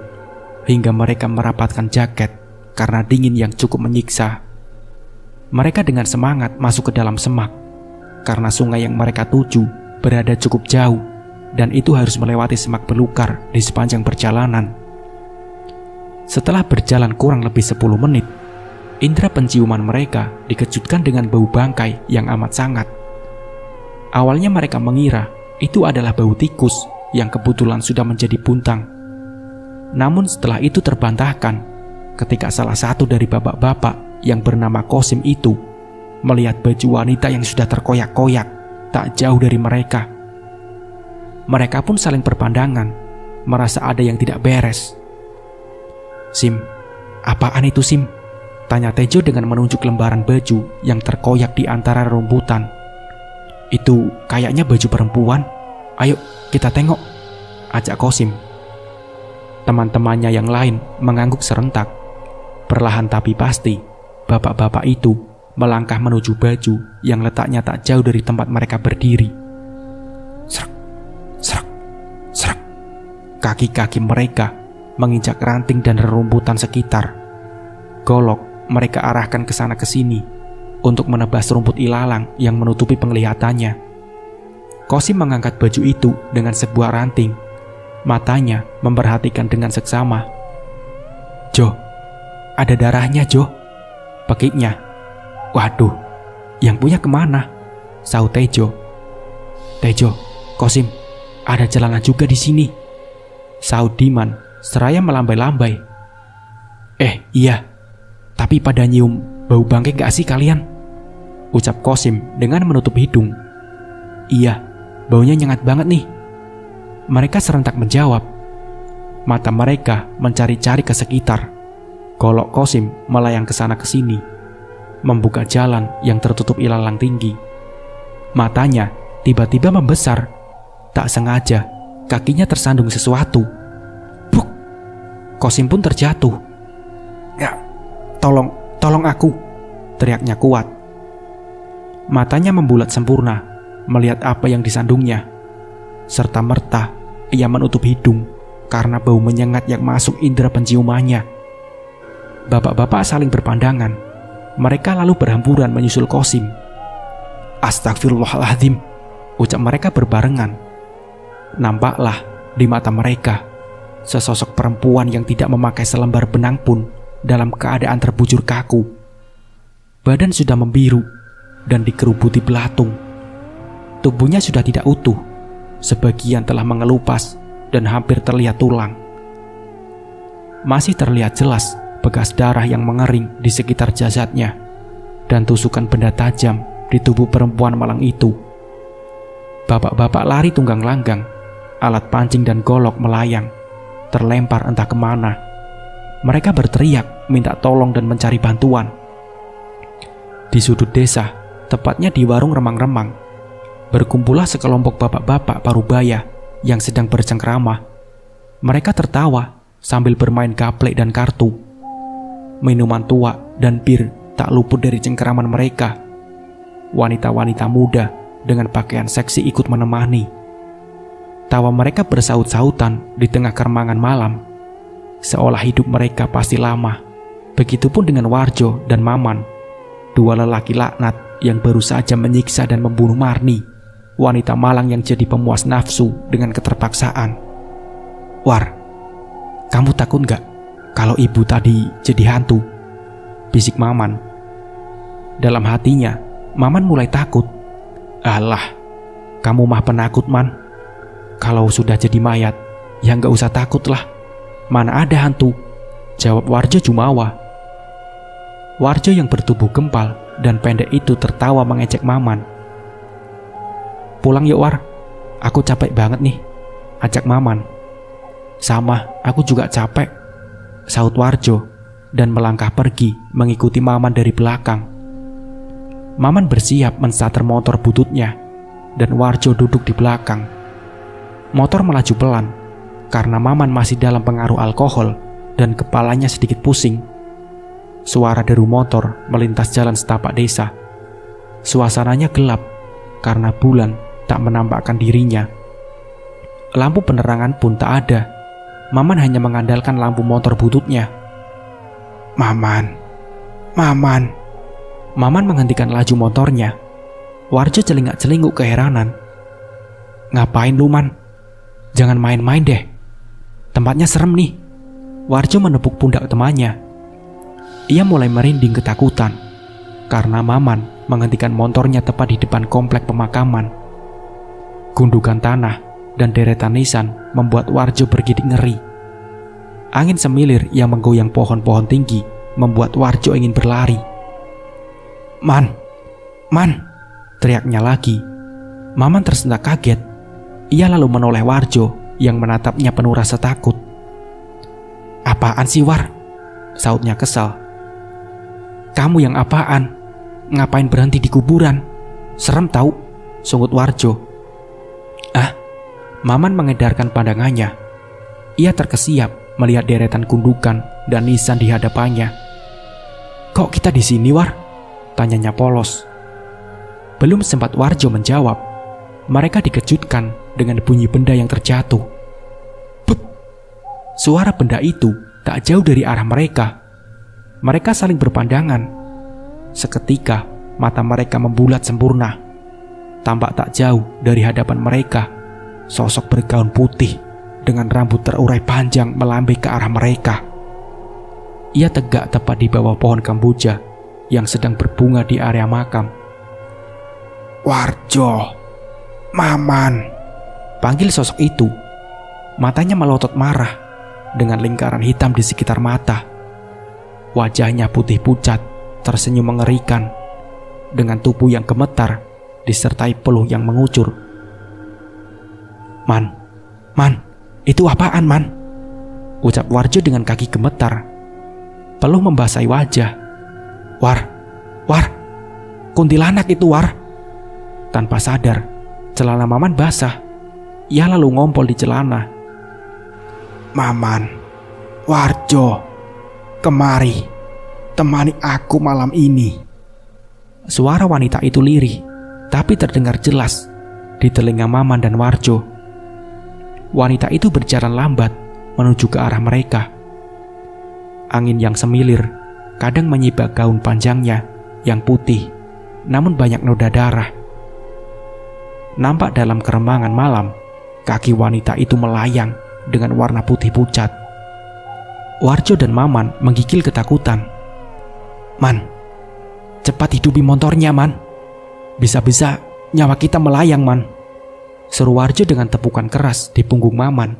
hingga mereka merapatkan jaket karena dingin yang cukup menyiksa. Mereka dengan semangat masuk ke dalam semak, karena sungai yang mereka tuju berada cukup jauh, dan itu harus melewati semak belukar di sepanjang perjalanan. Setelah berjalan kurang lebih 10 menit, indera penciuman mereka dikejutkan dengan bau bangkai yang amat sangat. Awalnya mereka mengira itu adalah bau tikus yang kebetulan sudah menjadi buntang. Namun setelah itu terbantahkan ketika salah satu dari bapak-bapak yang bernama Kosim itu melihat baju wanita yang sudah terkoyak-koyak tak jauh dari mereka. Mereka pun saling berpandangan, merasa ada yang tidak beres. "Sim, apaan itu Sim?" tanya Tejo dengan menunjuk lembaran baju yang terkoyak di antara rerumputan. "Itu kayaknya baju perempuan. Ayo kita tengok," ajak Kosim. Teman-temannya yang lain mengangguk serentak. Perlahan tapi pasti, bapak-bapak itu melangkah menuju baju yang letaknya tak jauh dari tempat mereka berdiri. Serak, serak, serak. Kaki-kaki mereka menginjak ranting dan rerumputan sekitar. Golok mereka arahkan ke sana ke sini untuk menebas rumput ilalang yang menutupi penglihatannya. Kosim mengangkat baju itu dengan sebuah ranting. Matanya memperhatikan dengan seksama. "Jo, ada darahnya Jo," pekiknya. "Waduh, yang punya kemana?" sahut Tejo. "Tejo, Kosim, ada celana juga di sini," sahut Diman seraya melambai-lambai. Iya, tapi pada nyium bau bangkai gak sih kalian?" ucap Kosim dengan menutup hidung. "Iya, baunya nyengat banget nih." Mereka serentak menjawab. Mata mereka mencari-cari ke sekitar. Golok Kosim melayang ke sana ke sini, membuka jalan yang tertutup ilalang tinggi. Matanya tiba-tiba membesar. Tak sengaja, kakinya tersandung sesuatu. Buk! Kosim pun terjatuh. "Ya, tolong aku," teriaknya kuat. Matanya membulat sempurna melihat apa yang disandungnya. Serta-merta ia menutup hidung karena bau menyengat yang masuk indera penciumannya. Bapak-bapak saling berpandangan. Mereka lalu berhamburan menyusul Kosim. "Astagfirullahaladzim," ucap mereka berbarengan. Nampaklah di mata mereka sesosok perempuan yang tidak memakai selembar benang pun dalam keadaan terbujur kaku. Badan sudah membiru dan dikerubuti belatung. Tubuhnya sudah tidak utuh. Sebagian telah mengelupas dan hampir terlihat tulang. Masih terlihat jelas bekas darah yang mengering di sekitar jasadnya dan tusukan benda tajam di tubuh perempuan malang itu. Bapak-bapak lari tunggang langgang. Alat pancing dan golok melayang, terlempar entah kemana. Mereka berteriak minta tolong dan mencari bantuan. Di sudut desa, tepatnya di warung remang-remang. Berkumpullah sekelompok bapak-bapak parubaya yang sedang bercengkrama. Mereka tertawa sambil bermain gaplek dan kartu. Minuman tua dan bir tak luput dari cengkeraman mereka. Wanita-wanita muda dengan pakaian seksi ikut menemani. Tawa mereka bersaut-sautan di tengah keremangan malam, seolah hidup mereka pasti lama. Begitupun dengan Warjo dan Maman, dua lelaki laknat yang baru saja menyiksa dan membunuh Marni, wanita malang yang jadi pemuas nafsu dengan keterpaksaan. "War, kamu takut gak kalau ibu tadi jadi hantu?" bisik Maman. Dalam hatinya, Maman mulai takut. "Alah, kamu mah penakut, Man. Kalau sudah jadi mayat, ya gak usah takut lah. Mana ada hantu?" jawab Warjo Jumawa. Warjo yang bertubuh gempal dan pendek itu tertawa mengejek Maman. "Pulang yuk, War. Aku capek banget nih," ajak Maman. "Sama, aku juga capek," saut Warjo dan melangkah pergi mengikuti Maman dari belakang. Maman bersiap menstarter motor bututnya dan Warjo duduk di belakang. Motor melaju pelan karena Maman masih dalam pengaruh alkohol dan kepalanya sedikit pusing. Suara deru motor melintas jalan setapak desa. Suasananya gelap karena bulan tak menampakkan dirinya. Lampu penerangan pun tak ada. Maman hanya mengandalkan lampu motor bututnya. "Maman, Maman." Maman menghentikan laju motornya. Warjo celingak-celinguk keheranan. "Ngapain lu, Man? Jangan main-main deh. Tempatnya serem nih." Warjo menepuk pundak temannya. Ia mulai merinding ketakutan karena Maman menghentikan motornya tepat di depan komplek pemakaman. Gundukan tanah dan deretan nisan membuat Warjo bergidik ngeri. Angin semilir yang menggoyang pohon-pohon tinggi membuat Warjo ingin berlari. "Man, Man!" teriaknya lagi. Maman tersentak kaget. Ia lalu menoleh Warjo yang menatapnya penuh rasa takut. "Apaan sih, War?" sautnya kesal. "Kamu yang apaan? Ngapain berhenti di kuburan? Serem tahu," sungut Warjo. "Ah," Maman mengedarkan pandangannya. Ia terkesiap melihat deretan gundukan dan nisan di hadapannya. "Kok kita di sini, War?" tanyanya polos. Belum sempat Warjo menjawab, mereka dikejutkan dengan bunyi benda yang terjatuh. Put! Suara benda itu tak jauh dari arah mereka. Mereka saling berpandangan. Seketika mata mereka membulat sempurna. Tampak tak jauh dari hadapan mereka, sosok bergaun putih dengan rambut terurai panjang melambai ke arah mereka. Ia tegak tepat di bawah pohon kamboja yang sedang berbunga di area makam. "Warjo, Maman!" panggil sosok itu. Matanya melotot marah dengan lingkaran hitam di sekitar mata. Wajahnya putih pucat, tersenyum mengerikan dengan tubuh yang gemetar disertai peluh yang mengucur. Man, itu apaan, Man?" ucap Warjo dengan kaki gemetar. Peluh membasahi wajah. War, kuntilanak itu, War." Tanpa sadar, celana Maman basah. Ia lalu ngompol di celana. "Maman, Warjo, kemari, temani aku malam ini." Suara wanita itu lirih, tapi terdengar jelas di telinga Maman dan Warjo. Wanita itu berjalan lambat menuju ke arah mereka. Angin yang semilir kadang menyibak gaun panjangnya yang putih, namun banyak noda darah. Nampak dalam keremangan malam, kaki wanita itu melayang dengan warna putih pucat. Warjo dan Maman menggigil ketakutan. "Man, cepat hidupi motornya, Man. Bisa-bisa nyawa kita melayang, Man," seru Warjo dengan tepukan keras di punggung Maman.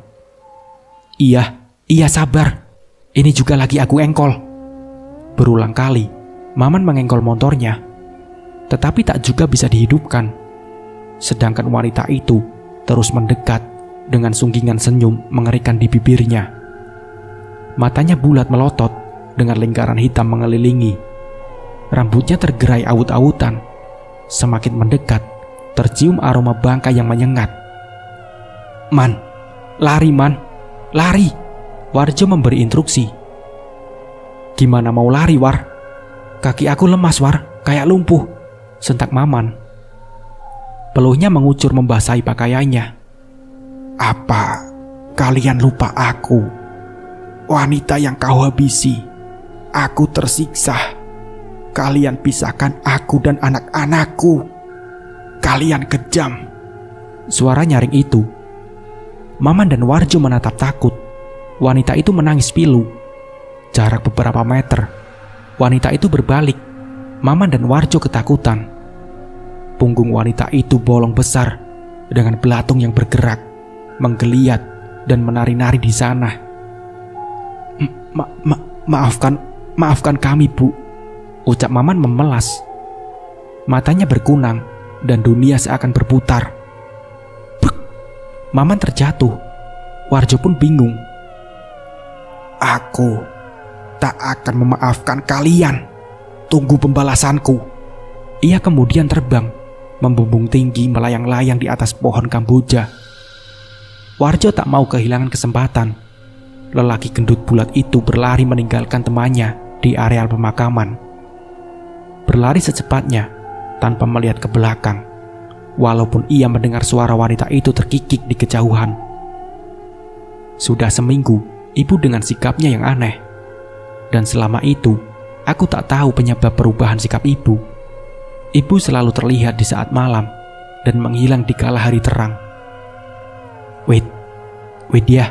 Iya sabar. Ini juga lagi aku engkol." Berulang kali, Maman mengengkol motornya, tetapi tak juga bisa dihidupkan. Sedangkan wanita itu terus mendekat dengan sungkingan senyum mengerikan di bibirnya. Matanya bulat melotot dengan lingkaran hitam mengelilingi. Rambutnya tergerai awut-awutan. semakin mendekat, tercium aroma bangkai yang menyengat. Man, lari man, lari, Warjo memberi instruksi. Gimana mau lari, War? Kaki aku lemas, War, kayak lumpuh, sentak Maman. Peluhnya mengucur membasahi pakaiannya. Apa kalian lupa aku? Wanita yang kau habisi. Aku tersiksa. Kalian pisahkan aku dan anak-anakku. Kalian kejam. Suara nyaring itu. Maman dan Warjo menatap takut. Wanita itu menangis pilu. Jarak beberapa meter. Wanita itu berbalik. Maman dan Warjo ketakutan. Punggung wanita itu bolong besar dengan belatung yang bergerak, menggeliat dan menari-nari di sana. Maafkan kami, Bu, ucap Maman memelas. Matanya berkunang dan dunia seakan berputar. Bruk! Maman terjatuh. Warjo pun bingung. Aku tak akan memaafkan kalian. Tunggu pembalasanku. Ia kemudian terbang, membumbung tinggi melayang-layang di atas pohon kamboja. Warjo tak mau kehilangan kesempatan. Lelaki gendut bulat itu berlari meninggalkan temannya di areal pemakaman. Berlari secepatnya tanpa melihat ke belakang, walaupun ia mendengar suara wanita itu terkikik di kejauhan. Sudah seminggu, ibu dengan sikapnya yang aneh. Dan selama itu, aku tak tahu penyebab perubahan sikap ibu. Ibu selalu terlihat di saat malam dan menghilang di kala hari terang. Widya,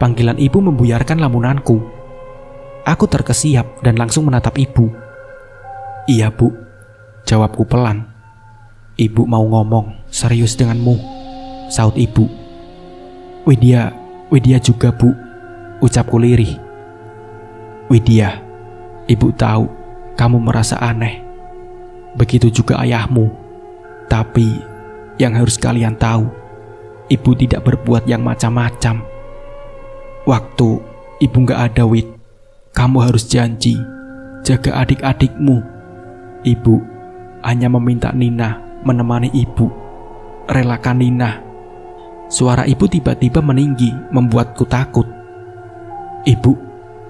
panggilan ibu membuyarkan lamunanku. Aku terkesiap dan langsung menatap ibu. Iya, Bu, jawabku pelan. Ibu mau ngomong serius denganmu, saut ibu. Widya juga, Bu, ucapku lirih. Widya, ibu tahu kamu merasa aneh. Begitu juga ayahmu. Tapi yang harus kalian tahu, ibu tidak berbuat yang macam-macam. Waktu ibu gak ada, Wid, kamu harus janji jaga adik-adikmu. Ibu hanya meminta Nina menemani ibu. Relakan Nina. Suara ibu tiba-tiba meninggi, membuatku takut. Ibu,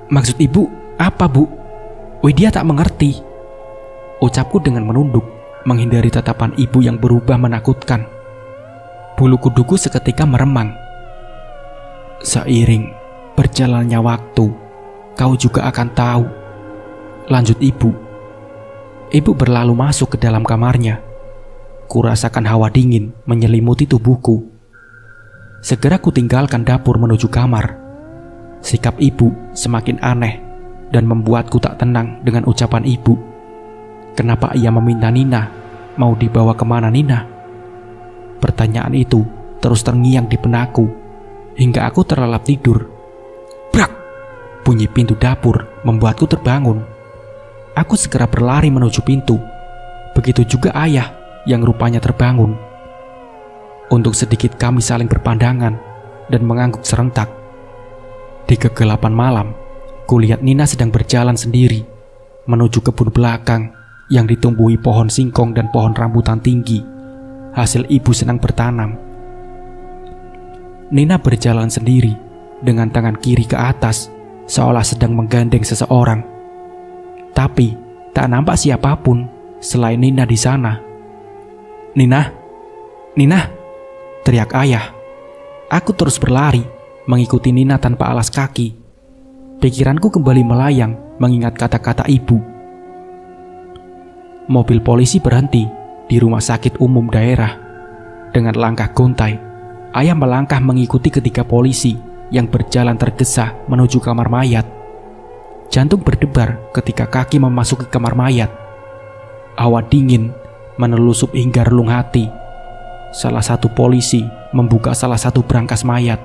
maksud ibu apa, Bu? Widya tak mengerti. Ucapku dengan menunduk, menghindari tatapan ibu yang berubah menakutkan. Bulu kuduku seketika meremang. Seiring berjalannya waktu, kau juga akan tahu, lanjut ibu. Ibu berlalu masuk ke dalam kamarnya. Kurasakan hawa dingin menyelimuti tubuhku. Segera kutinggalkan dapur menuju kamar. Sikap ibu semakin aneh dan membuatku tak tenang dengan ucapan ibu. Kenapa ia meminta Nina? Mau dibawa kemana Nina? Pertanyaan itu terus terngiang di benakku hingga aku terlelap tidur. Brak! Bunyi pintu dapur membuatku terbangun. Aku segera berlari menuju pintu. Begitu juga ayah yang rupanya terbangun. Untuk sedikit kami saling berpandangan dan mengangguk serentak. Di kegelapan malam, kulihat Nina sedang berjalan sendiri menuju kebun belakang yang ditumbuhi pohon singkong dan pohon rambutan tinggi, hasil ibu senang bertanam. Nina berjalan sendiri dengan tangan kiri ke atas, seolah sedang menggandeng seseorang. Tapi tak nampak siapapun selain Nina di sana. Nina, teriak ayah. Aku terus berlari, mengikuti Nina tanpa alas kaki. Pikiranku kembali melayang mengingat kata-kata ibu. Mobil polisi berhenti di rumah sakit umum daerah. Dengan langkah gontai, ayah melangkah mengikuti ketiga polisi yang berjalan tergesa menuju kamar mayat. Jantung berdebar ketika kaki memasuki kamar mayat. Hawa dingin menelusup hingga relung hati. Salah satu polisi membuka salah satu brankas mayat.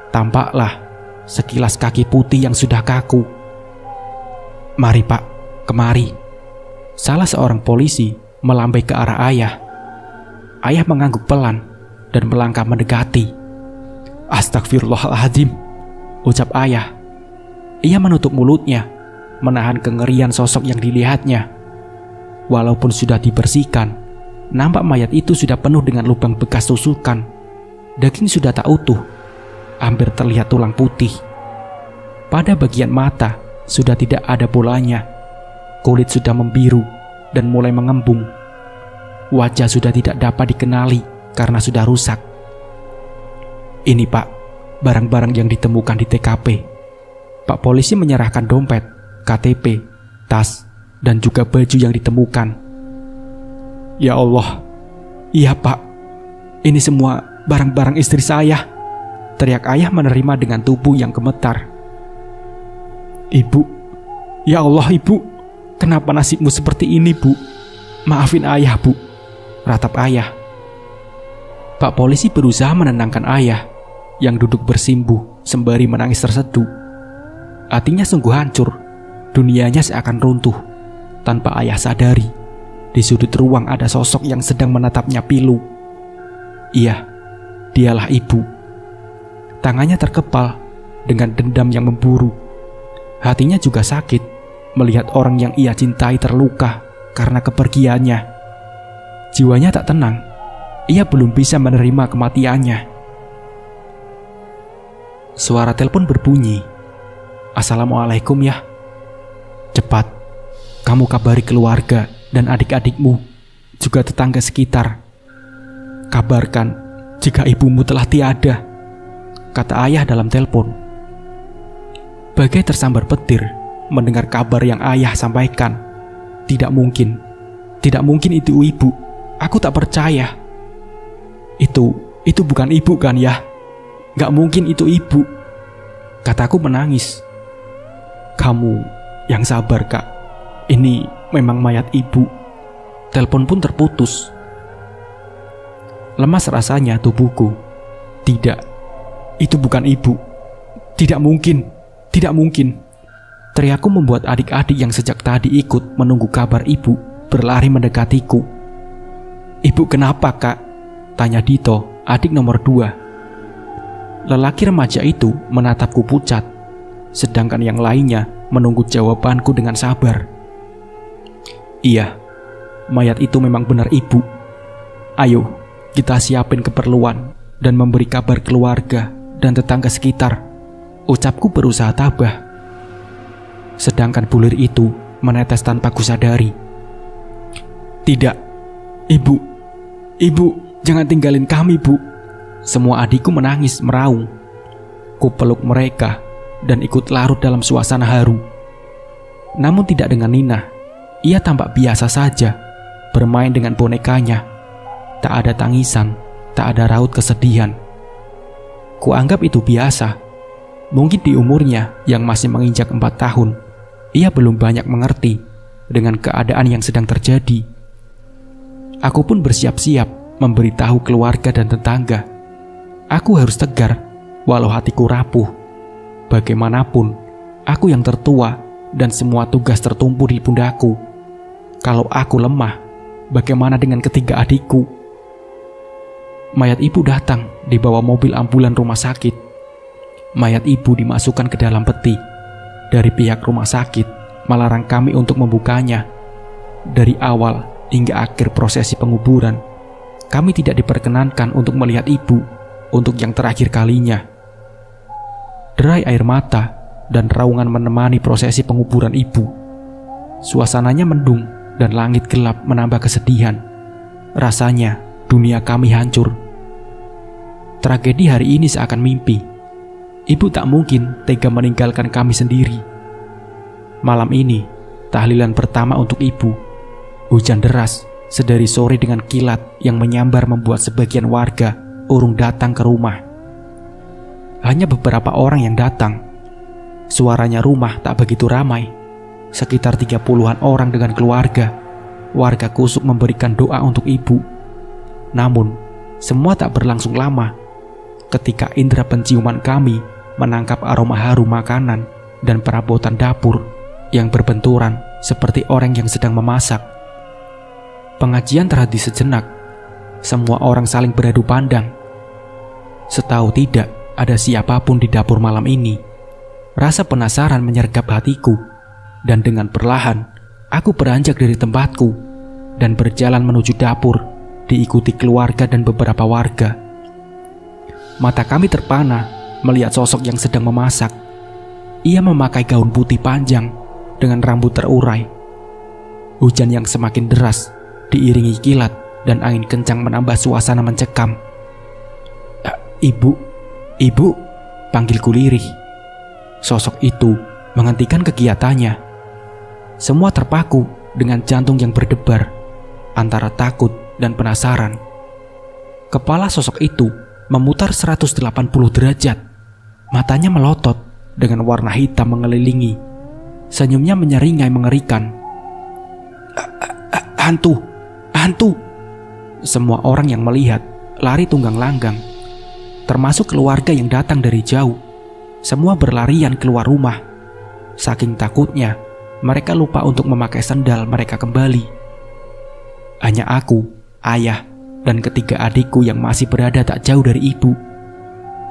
Tampaklah sekilas kaki putih yang sudah kaku. Mari Pak, kemari. Salah seorang polisi melambai ke arah ayah. Ayah mengangguk pelan dan melangkah mendekati. Astagfirullahaladzim, ucap ayah. Ia menutup mulutnya, menahan kengerian sosok yang dilihatnya. Walaupun sudah dibersihkan, nampak mayat itu sudah penuh dengan lubang bekas tusukan. Daging sudah tak utuh, hampir terlihat tulang putih. Pada bagian mata sudah tidak ada bolanya. Kulit sudah membiru dan mulai mengembung. Wajah sudah tidak dapat dikenali karena sudah rusak. Ini Pak, barang-barang yang ditemukan di TKP. Pak polisi menyerahkan dompet, KTP, tas, dan juga baju yang ditemukan. Ya Allah, iya Pak, ini semua barang-barang istri saya, teriak ayah menerima dengan tubuh yang gemetar. Ibu, ya Allah Ibu, kenapa nasibmu seperti ini Bu? Maafin ayah Bu, ratap ayah. Pak polisi berusaha menenangkan ayah yang duduk bersimbuh sembari menangis terseduh. Hatinya sungguh hancur, dunianya seakan runtuh. Tanpa ayah sadari, di sudut ruang ada sosok yang sedang menatapnya pilu. Iya, dialah ibu. Tangannya terkepal dengan dendam yang memburu. Hatinya juga sakit melihat orang yang ia cintai terluka karena kepergiannya. Jiwanya tak tenang. Ia belum bisa menerima kematiannya. Suara telepon berbunyi. Assalamualaikum ya. Cepat, kamu kabari keluarga dan adik-adikmu, juga tetangga sekitar. Kabarkan jika ibumu telah tiada, kata ayah dalam telepon. Bagai tersambar petir mendengar kabar yang ayah sampaikan. Tidak mungkin itu ibu. Aku tak percaya. Itu bukan ibu kan ya? Gak mungkin itu ibu, kataku menangis. Kamu yang sabar Kak, ini memang mayat ibu. Telepon pun terputus. Lemas rasanya tubuhku. Tidak, itu bukan ibu. Tidak mungkin. Teriakku membuat adik-adik yang sejak tadi ikut menunggu kabar ibu berlari mendekatiku. Ibu kenapa Kak? Tanya Dito, adik nomor 2. Lelaki remaja itu menatapku pucat, sedangkan yang lainnya menunggu jawabanku dengan sabar. Iya, mayat itu memang benar ibu. Ayo, kita siapin keperluan dan memberi kabar keluarga dan tetangga sekitar, ucapku berusaha tabah. Sedangkan bulir itu menetes tanpa kusadari. Tidak, ibu, jangan tinggalin kami Bu. Semua adikku menangis meraung. Ku peluk mereka dan ikut larut dalam suasana haru. Namun tidak dengan Nina. Ia tampak biasa saja, bermain dengan bonekanya. Tak ada tangisan, tak ada raut kesedihan. Kuanggap itu biasa. Mungkin di umurnya yang masih menginjak 4 tahun, ia belum banyak mengerti dengan keadaan yang sedang terjadi. Aku pun bersiap-siap memberitahu keluarga dan tetangga. Aku harus tegar, walau hatiku rapuh. Bagaimanapun, aku yang tertua dan semua tugas tertumpu di pundakku. Kalau aku lemah, bagaimana dengan ketiga adikku? Mayat ibu datang dibawa mobil ambulan rumah sakit. Mayat ibu dimasukkan ke dalam peti. Dari pihak rumah sakit melarang kami untuk membukanya. Dari awal hingga akhir prosesi penguburan, kami tidak diperkenankan untuk melihat ibu untuk yang terakhir kalinya. Derai air mata dan raungan menemani prosesi penguburan ibu. Suasananya mendung dan langit gelap menambah kesedihan. Rasanya dunia kami hancur. Tragedi hari ini seakan mimpi. Ibu tak mungkin tega meninggalkan kami sendiri. Malam ini, tahlilan pertama untuk ibu. Hujan deras sedari sore dengan kilat yang menyambar membuat sebagian warga urung datang ke rumah. Hanya beberapa orang yang datang. Suaranya rumah tak begitu ramai. Sekitar 30-an orang dengan keluarga. Warga kusuk memberikan doa untuk ibu. Namun, semua tak berlangsung lama. Ketika indera penciuman kami menangkap aroma harum makanan dan perabotan dapur yang berbenturan seperti orang yang sedang memasak. Pengajian terhenti sejenak. Semua orang saling beradu pandang. Setahu tidak ada siapapun di dapur malam ini. Rasa penasaran menyergap hatiku, dan dengan perlahan aku beranjak dari tempatku dan berjalan menuju dapur diikuti keluarga dan beberapa warga. Mata kami terpana melihat sosok yang sedang memasak. Ia memakai gaun putih panjang dengan rambut terurai. Hujan yang semakin deras diiringi kilat dan angin kencang menambah suasana mencekam. Ibu, panggilku lirih. Sosok itu menghentikan kegiatannya. Semua terpaku dengan jantung yang berdebar antara takut dan penasaran. Kepala sosok itu memutar 180 derajat. Matanya melotot dengan warna hitam mengelilingi. Senyumnya menyeringai mengerikan. Hantu. Semua orang yang melihat lari tunggang langgang, termasuk keluarga yang datang dari jauh. Semua berlarian keluar rumah. Saking takutnya, mereka lupa untuk memakai sendal mereka kembali. Hanya aku, ayah, dan ketiga adikku yang masih berada tak jauh dari ibu.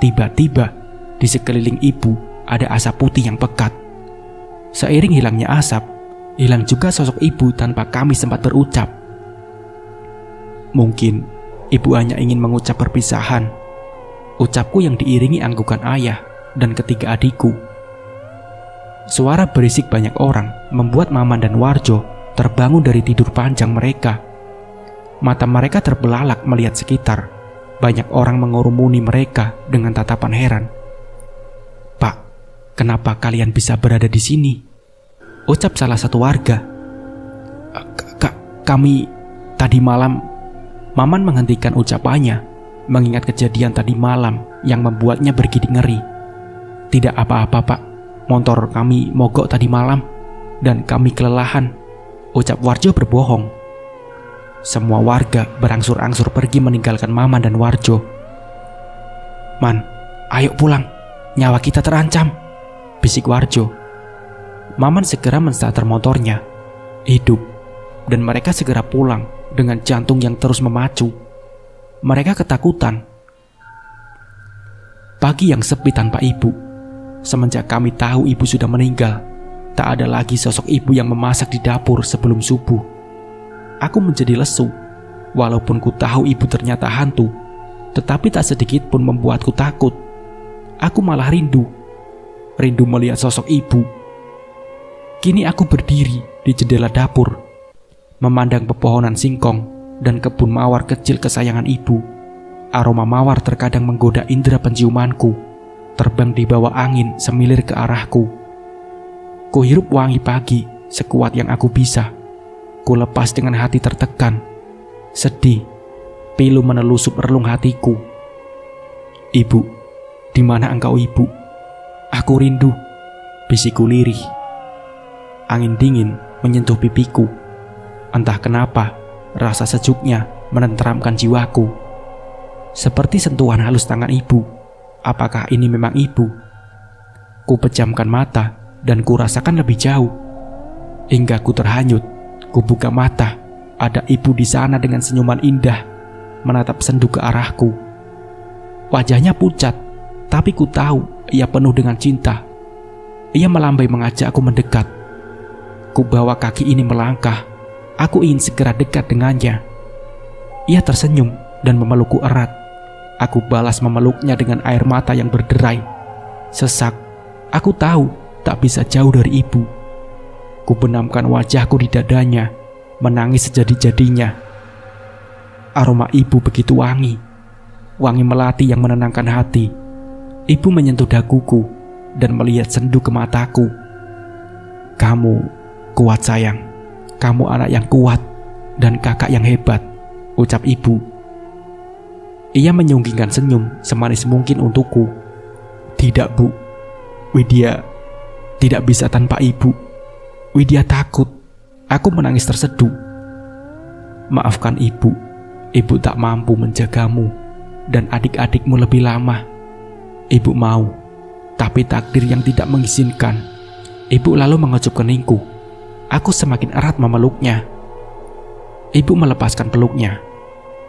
Tiba-tiba, di sekeliling ibu ada asap putih yang pekat. Seiring hilangnya asap, hilang juga sosok ibu tanpa kami sempat berucap. Mungkin ibu hanya ingin mengucap perpisahan. Ucapku yang diiringi anggukan ayah dan ketiga adikku. Suara berisik banyak orang membuat Maman dan Warjo terbangun dari tidur panjang mereka. Mata mereka terbelalak melihat sekitar. Banyak orang mengurumuni mereka dengan tatapan heran. "Pak, kenapa kalian bisa berada di sini?" ucap salah satu warga. Kami tadi malam." Maman menghentikan ucapannya, mengingat kejadian tadi malam yang membuatnya bergidik ngeri. "Tidak apa-apa, Pak. Motor kami mogok tadi malam dan kami kelelahan," ucap Warjo berbohong. Semua warga berangsur-angsur pergi meninggalkan Maman dan Warjo. "Man, ayo pulang. Nyawa kita terancam," bisik Warjo. Maman segera menstarter motornya. Hidup. Dan mereka segera pulang dengan jantung yang terus memacu. Mereka ketakutan. Pagi yang sepi tanpa ibu. Semenjak kami tahu ibu sudah meninggal, tak ada lagi sosok ibu yang memasak di dapur sebelum subuh. Aku menjadi lesu. Walaupun ku tahu ibu ternyata hantu, tetapi tak sedikit pun membuatku takut. Aku malah rindu melihat sosok ibu. Kini aku berdiri di jendela dapur, memandang pepohonan singkong dan kebun mawar kecil kesayangan ibu. Aroma mawar terkadang menggoda indera penciumanku, terbang di bawah angin semilir ke arahku. Kuhirup wangi pagi sekuat yang aku bisa. Ku lepas dengan hati tertekan, sedih, pilu menelusup relung hatiku. "Ibu, di mana engkau, Ibu? Aku rindu," bisikku lirih. Angin dingin menyentuh pipiku. Entah kenapa, rasa sejuknya menenteramkan jiwaku. Seperti sentuhan halus tangan ibu. Apakah ini memang ibu? Ku pejamkan mata dan ku rasakan lebih jauh. Hingga ku terhanyut, ku buka mata. Ada ibu di sana dengan senyuman indah, menatap sendu ke arahku. Wajahnya pucat, tapi ku tahu ia penuh dengan cinta. Ia melambai mengajak aku mendekat. Ku bawa kaki ini melangkah. Aku ingin segera dekat dengannya. Ia tersenyum dan memelukku erat. Aku balas memeluknya dengan air mata yang berderai. Sesak, aku tahu tak bisa jauh dari ibu. Ku benamkan wajahku di dadanya, menangis sejadi-jadinya. Aroma ibu begitu wangi melati yang menenangkan hati. Ibu menyentuh daguku dan melihat sendu ke mataku. "Kamu kuat, sayang. Kamu anak yang kuat dan kakak yang hebat," ucap ibu. Ia menyunggingkan senyum semanis mungkin untukku. "Tidak, Bu. Widya tidak bisa tanpa ibu. Widya takut." Aku menangis terseduh. "Maafkan ibu. Ibu tak mampu menjagamu dan adik-adikmu lebih lama. Ibu mau, tapi takdir yang tidak mengizinkan." Ibu lalu mengecup keningku. Aku semakin erat memeluknya. Ibu melepaskan peluknya.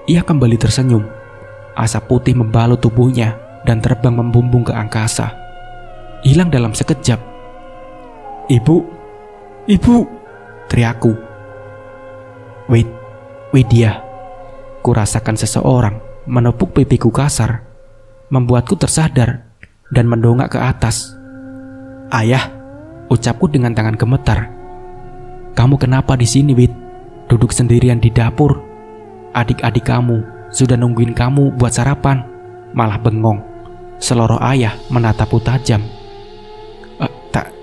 Ia kembali tersenyum. Asap putih membalut tubuhnya dan terbang membumbung ke angkasa. Hilang dalam sekejap. Ibu, teriakku. Widya, Kurasakan seseorang menepuk pipiku kasar, membuatku tersadar dan mendongak ke atas. "Ayah," ucapku dengan tangan gemetar. "Kamu kenapa di sini, Wit? Duduk sendirian di dapur. Adik-adik kamu sudah nungguin kamu buat sarapan, malah bengong." Seloroh ayah menatapku tajam.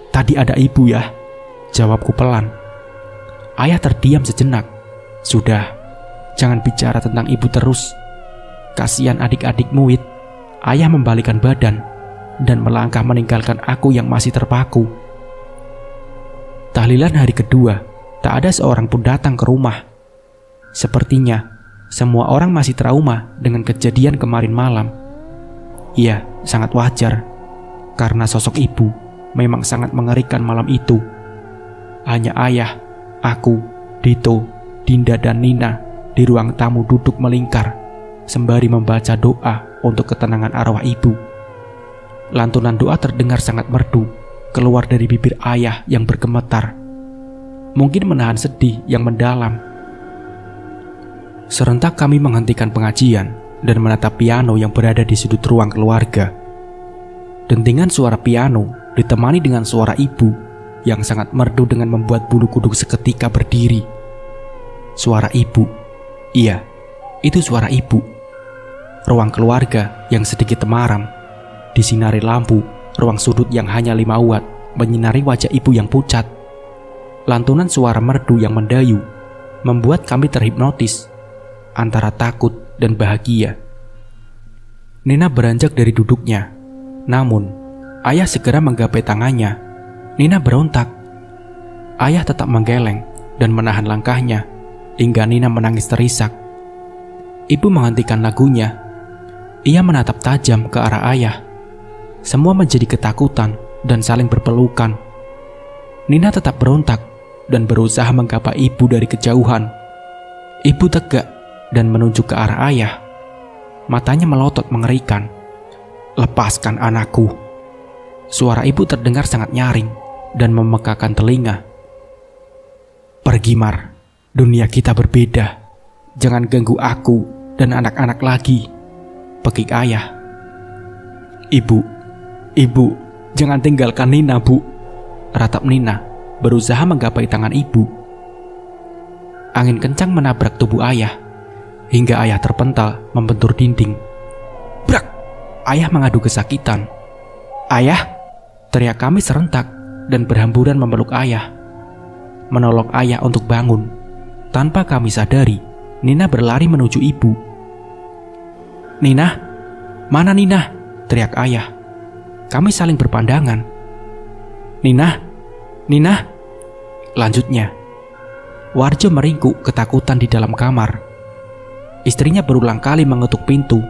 Tadi ada ibu ya," jawabku pelan. Ayah terdiam sejenak. "Sudah, jangan bicara tentang ibu terus. Kasihan adik-adikmu, Wit." Ayah membalikkan badan dan melangkah meninggalkan aku yang masih terpaku. Tahlilan hari kedua, tak ada seorang pun datang ke rumah. Sepertinya semua orang masih trauma dengan kejadian kemarin malam. Iya, sangat wajar, karena sosok ibu memang sangat mengerikan malam itu. Hanya ayah, aku, Dito, Dinda, dan Nina di ruang tamu duduk melingkar sembari membaca doa untuk ketenangan arwah ibu. Lantunan doa terdengar sangat merdu keluar dari bibir ayah yang bergemetar, mungkin menahan sedih yang mendalam. Serentak kami menghentikan pengajian dan menatap piano yang berada di sudut ruang keluarga. Dentingan suara piano ditemani dengan suara ibu yang sangat merdu dengan membuat bulu kuduk seketika berdiri. Suara ibu, iya, itu suara ibu. Ruang keluarga yang sedikit temaram disinari lampu, ruang sudut yang hanya 5 watt menyinari wajah ibu yang pucat. Lantunan suara merdu yang mendayu membuat kami terhipnotis antara takut dan bahagia. Nina beranjak dari duduknya, namun ayah segera menggapai tangannya. Nina berontak. Ayah tetap menggeleng dan menahan langkahnya hingga Nina menangis terisak. Ibu menghentikan lagunya. Ia menatap tajam ke arah ayah. Semua menjadi ketakutan dan saling berpelukan. Nina tetap berontak dan berusaha menggapai ibu dari kejauhan. Ibu tegak dan menunjuk ke arah ayah. Matanya melotot mengerikan. "Lepaskan anakku." Suara ibu terdengar sangat nyaring dan memekakan telinga. "Pergi, Mar. Dunia kita berbeda. Jangan ganggu aku dan anak-anak lagi," pekik ayah. Ibu, jangan tinggalkan Nina, Bu," ratap Nina berusaha menggapai tangan ibu. Angin kencang menabrak tubuh ayah hingga ayah terpental membentur dinding. Brak! Ayah mengadu kesakitan. "Ayah!" teriak kami serentak dan berhamburan memeluk ayah, menolong ayah untuk bangun. Tanpa kami sadari, Nina berlari menuju ibu. "Nina, mana Nina?" teriak ayah. Kami saling berpandangan. Nina, lanjutnya. Warjo meringkuk ketakutan di dalam kamar. Istrinya berulang kali mengetuk pintu,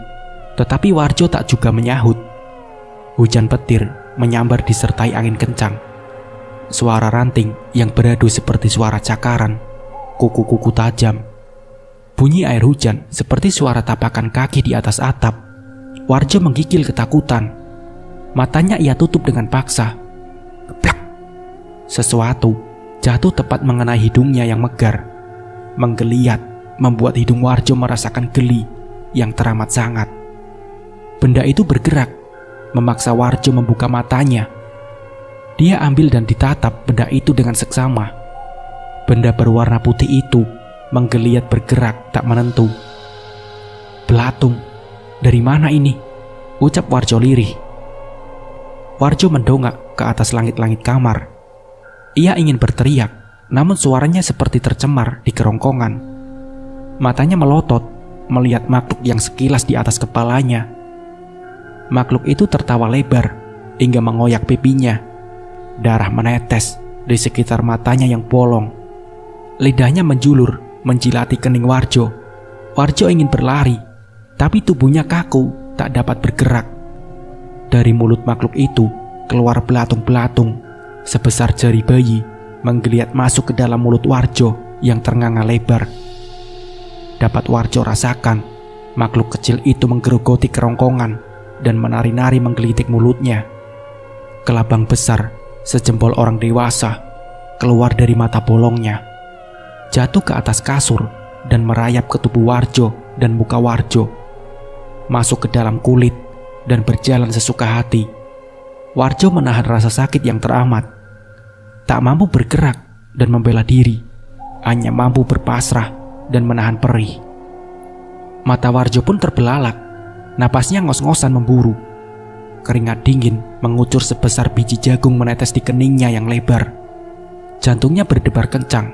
tetapi Warjo tak juga menyahut. Hujan petir menyambar disertai angin kencang. Suara ranting yang beradu seperti suara cakaran, kuku-kuku tajam. Bunyi air hujan seperti suara tapakan kaki di atas atap. Warjo menggigil ketakutan. Matanya ia tutup dengan paksa. Plak! Sesuatu jatuh tepat mengenai hidungnya yang megar. Menggeliat membuat hidung Warjo merasakan geli yang teramat sangat. Benda itu bergerak, memaksa Warjo membuka matanya. Dia ambil dan ditatap benda itu dengan seksama. Benda berwarna putih itu menggeliat bergerak tak menentu. "Belatung, dari mana ini?" ucap Warjo lirih. Warjo mendongak ke atas langit-langit kamar. Ia ingin berteriak, namun suaranya seperti tercemar di kerongkongan. Matanya melotot melihat makhluk yang sekilas di atas kepalanya. Makhluk itu tertawa lebar hingga mengoyak pipinya. Darah menetes di sekitar matanya yang bolong. Lidahnya menjulur menjilati kening Warjo. Warjo ingin berlari, tapi tubuhnya kaku, tak dapat bergerak. Dari mulut makhluk itu keluar belatung-belatung sebesar jari bayi menggeliat masuk ke dalam mulut Warjo yang ternganga lebar. Dapat Warjo rasakan, makhluk kecil itu menggerogoti kerongkongan dan menari-nari menggelitik mulutnya. Kelabang besar sejempol orang dewasa keluar dari mata bolongnya, jatuh ke atas kasur dan merayap ke tubuh Warjo dan muka Warjo, masuk ke dalam kulit dan berjalan sesuka hati. Warjo menahan rasa sakit yang teramat, tak mampu bergerak dan membela diri, hanya mampu berpasrah dan menahan perih. Mata Warjo pun terbelalak, napasnya ngos-ngosan memburu. Keringat dingin mengucur sebesar biji jagung menetes di keningnya yang lebar. Jantungnya berdebar kencang.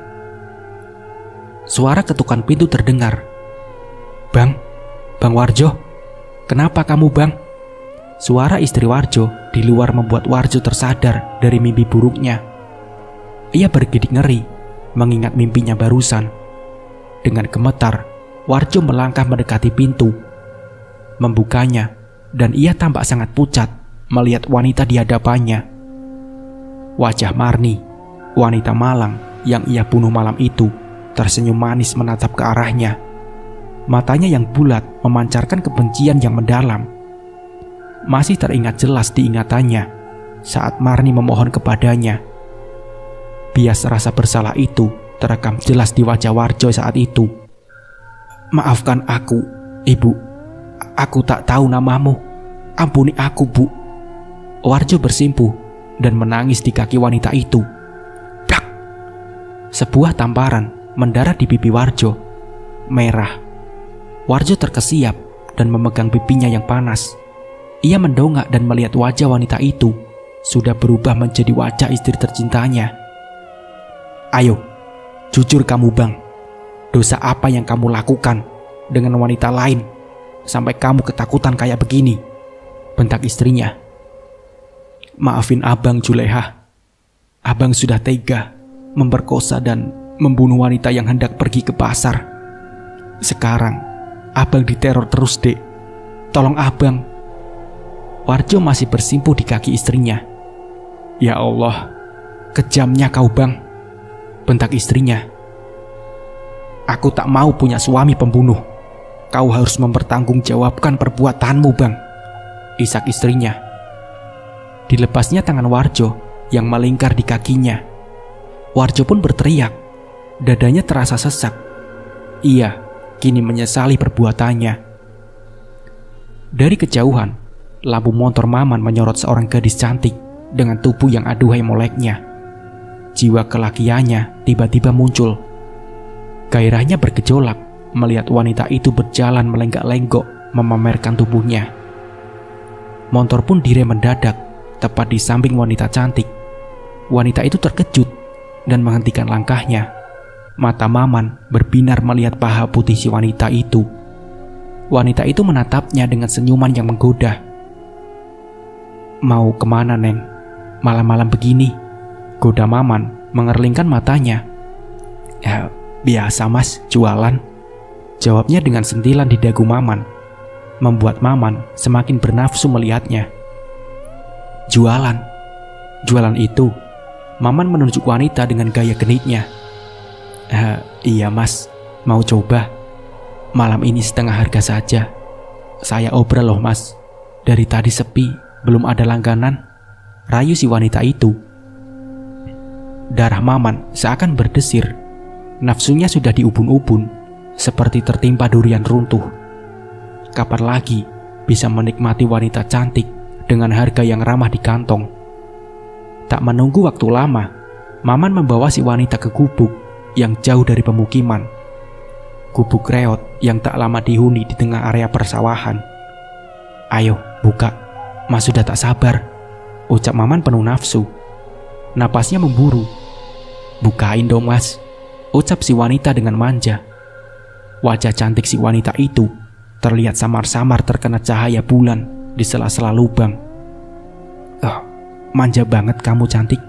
Suara ketukan pintu terdengar. "Bang, Bang Warjo, kenapa kamu bang?" Suara istri Warjo di luar membuat Warjo tersadar dari mimpi buruknya. Ia bergidik ngeri mengingat mimpinya barusan. Dengan gemetar, Warjo melangkah mendekati pintu, membukanya, dan ia tampak sangat pucat melihat wanita di hadapannya. Wajah Marni, wanita malang yang ia bunuh malam itu, tersenyum manis menatap ke arahnya. Matanya yang bulat memancarkan kebencian yang mendalam. Masih teringat jelas di ingatannya saat Marni memohon kepadanya. Bias rasa bersalah itu terekam jelas di wajah Warjo saat itu. "Maafkan aku, Ibu. Aku tak tahu namamu. Ampuni aku, Bu." Warjo bersimpuh dan menangis di kaki wanita itu. Plak! Sebuah tamparan mendarat di pipi Warjo. Merah. Warjo terkesiap dan memegang pipinya yang panas. Ia mendongak dan melihat wajah wanita itu sudah berubah menjadi wajah istri tercintanya. "Ayo, jujur kamu bang. Dosa apa yang kamu lakukan dengan wanita lain sampai kamu ketakutan kayak begini?" bentak istrinya. "Maafin abang Juleha. Abang sudah tega memperkosa dan membunuh wanita yang hendak pergi ke pasar. Sekarang abang diteror terus, Dek. Tolong abang." Warjo masih bersimpuh di kaki istrinya. "Ya Allah, kejamnya kau bang," bentak istrinya. "Aku tak mau punya suami pembunuh. Kau harus mempertanggungjawabkan perbuatanmu bang," isak istrinya. Dilepasnya tangan Warjo yang melingkar di kakinya. Warjo pun berteriak. Dadanya terasa sesak. Ia kini menyesali perbuatannya. Dari kejauhan, lampu motor Maman menyorot seorang gadis cantik dengan tubuh yang aduhai moleknya. Jiwa kelakiannya tiba-tiba muncul. Gairahnya bergejolak melihat wanita itu berjalan melenggak-lenggok memamerkan tubuhnya. Motor pun direm mendadak tepat di samping wanita cantik. Wanita itu terkejut dan menghentikan langkahnya. Mata Maman berbinar melihat paha putih si wanita itu. Wanita itu menatapnya dengan senyuman yang menggoda. "Mau kemana, Neng? Malam-malam begini?" goda Maman mengerlingkan matanya. "Ya, biasa mas, jualan," jawabnya dengan sentilan di dagu Maman, membuat Maman semakin bernafsu melihatnya. "Jualan? Jualan itu?" Maman menunjuk wanita dengan gaya genitnya. "Iya mas, mau coba? Malam ini setengah harga saja. Saya obrol loh mas. Dari tadi sepi, belum ada langganan," rayu si wanita itu. Darah Maman seakan berdesir. Nafsunya sudah diubun-ubun, seperti tertimpa durian runtuh. Kapan lagi bisa menikmati wanita cantik dengan harga yang ramah di kantong? Tak menunggu waktu lama, Maman membawa si wanita ke gubuk yang jauh dari pemukiman. Gubuk reot yang tak lama dihuni di tengah area persawahan. "Ayo, buka. Mas sudah tak sabar," ucap Maman penuh nafsu. Napasnya memburu. "Bukain dong mas," ucap si wanita dengan manja. Wajah cantik si wanita itu terlihat samar-samar terkena cahaya bulan di sela-sela lubang. Manja banget kamu cantik."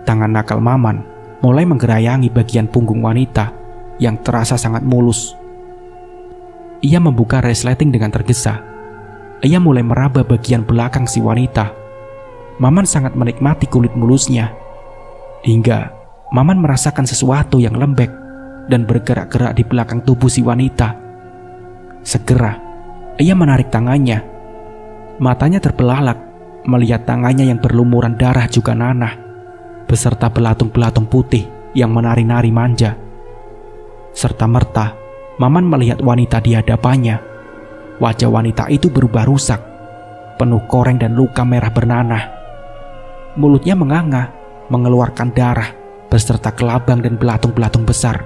Tangan nakal Maman mulai menggerayangi bagian punggung wanita yang terasa sangat mulus. Ia membuka resleting dengan tergesa. Ia mulai meraba bagian belakang si wanita. Maman sangat menikmati kulit mulusnya. Hingga Maman merasakan sesuatu yang lembek dan bergerak-gerak di belakang tubuh si wanita. Segera, ia menarik tangannya. Matanya terbelalak melihat tangannya yang berlumuran darah juga nanah, beserta belatung-belatung putih yang menari-nari manja. Serta merta, Maman melihat wanita di hadapannya. Wajah wanita itu berubah rusak, penuh koreng dan luka merah bernanah. Mulutnya menganga, mengeluarkan darah, beserta kelabang dan belatung-belatung besar.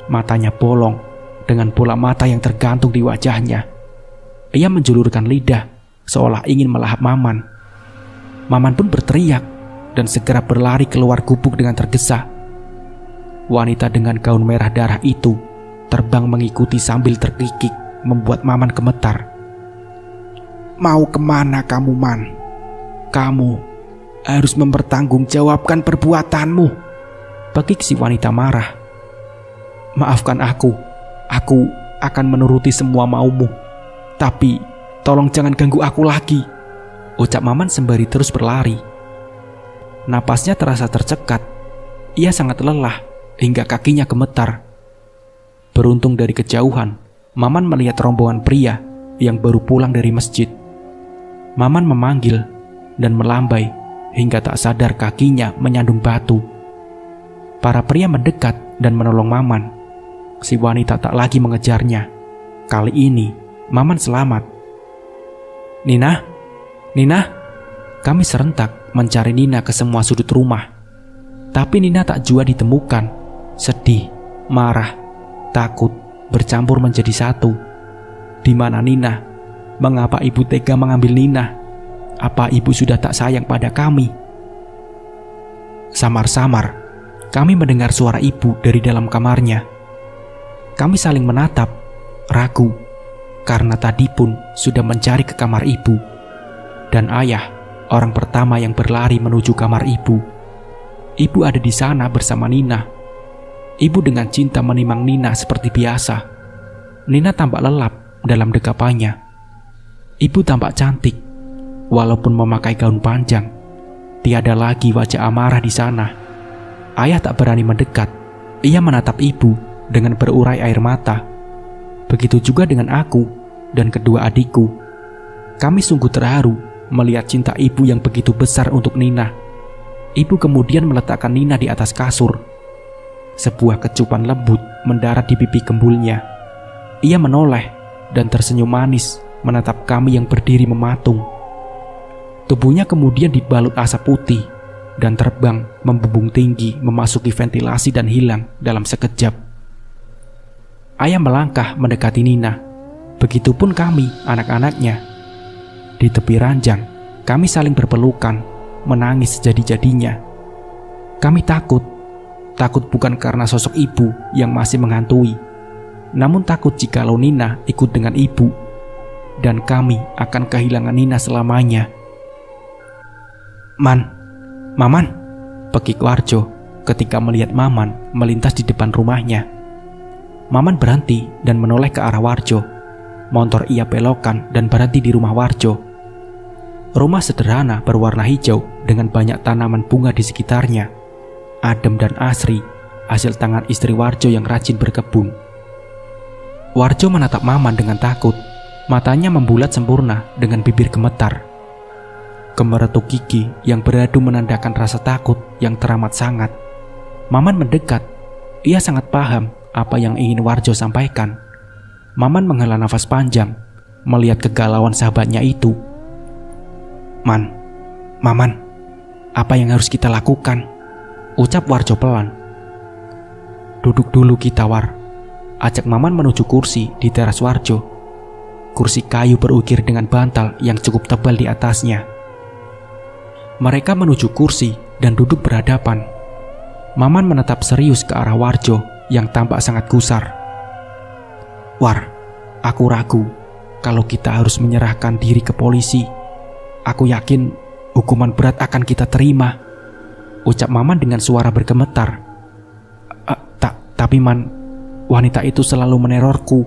Matanya bolong, dengan bola mata yang tergantung di wajahnya. Ia menjulurkan lidah, seolah ingin melahap Maman. Maman pun berteriak, dan segera berlari keluar gubuk dengan tergesa. Wanita dengan gaun merah darah itu terbang mengikuti sambil terkikik, membuat Maman gemetar. "Mau kemana kamu, Man? Kamu harus mempertanggungjawabkan perbuatanmu," pekik si wanita marah. "Maafkan aku akan menuruti semua maumu. Tapi tolong jangan ganggu aku lagi," ucap Maman sembari terus berlari. Napasnya terasa tercekat. Ia sangat lelah hingga kakinya gemetar. Beruntung dari kejauhan, Maman melihat rombongan pria yang baru pulang dari masjid. Maman memanggil dan melambai hingga tak sadar kakinya menyandung batu. Para pria mendekat dan menolong Maman. Si wanita tak lagi mengejarnya. Kali ini, Maman selamat. Nina? Kami serentak mencari Nina ke semua sudut rumah. Tapi Nina tak jua ditemukan. Sedih, marah, takut bercampur menjadi satu. Di mana Nina? Mengapa ibu tega mengambil Nina? Apa ibu sudah tak sayang pada kami? Samar-samar, kami mendengar suara ibu dari dalam kamarnya. Kami saling menatap, ragu, karena tadi pun sudah mencari ke kamar ibu. Dan ayah, orang pertama yang berlari menuju kamar ibu. Ibu ada di sana bersama Nina. Ibu dengan cinta menimang Nina seperti biasa. Nina tampak lelap dalam dekapannya. Ibu tampak cantik, walaupun memakai gaun panjang. Tiada lagi wajah amarah di sana. Ayah tak berani mendekat. Ia menatap ibu dengan berurai air mata. Begitu juga dengan aku dan kedua adikku. Kami sungguh terharu melihat cinta ibu yang begitu besar untuk Nina. Ibu kemudian meletakkan Nina di atas kasur. Sebuah kecupan lembut mendarat di pipi gembulnya. Ia menoleh dan tersenyum manis menatap kami yang berdiri mematung. Tubuhnya kemudian dibalut asap putih dan terbang membumbung tinggi memasuki ventilasi dan hilang dalam sekejap. Ayah melangkah mendekati Nina. Begitupun kami, anak-anaknya. Di tepi ranjang, kami saling berpelukan, menangis sejadi-jadinya. Kami takut bukan karena sosok ibu yang masih menghantui, namun takut jikalau Nina ikut dengan ibu, dan kami akan kehilangan Nina selamanya. Maman, pekik Warjo ketika melihat Maman melintas di depan rumahnya. Maman berhenti dan menoleh ke arah Warjo. Motor ia belokkan dan berhenti di rumah Warjo. Rumah sederhana berwarna hijau dengan banyak tanaman bunga di sekitarnya. Adem dan asri, hasil tangan istri Warjo yang rajin berkebun. Warjo menatap Maman dengan takut. Matanya membulat sempurna dengan bibir gemetar. Gemeretuk gigi yang beradu menandakan rasa takut yang teramat sangat. Maman mendekat. Ia sangat paham apa yang ingin Warjo sampaikan. Maman menghela nafas panjang melihat kegalauan sahabatnya itu. Maman, apa yang harus kita lakukan? Ucap Warjo pelan. Duduk dulu kita, War. Ajak Maman menuju kursi di teras Warjo. Kursi kayu berukir dengan bantal yang cukup tebal di atasnya. Mereka menuju kursi dan duduk berhadapan. Maman menatap serius ke arah Warjo yang tampak sangat gusar. War, aku ragu kalau kita harus menyerahkan diri ke polisi. Aku yakin hukuman berat akan kita terima, ucap Maman dengan suara bergemetar. Tapi Man, wanita itu selalu menerorku.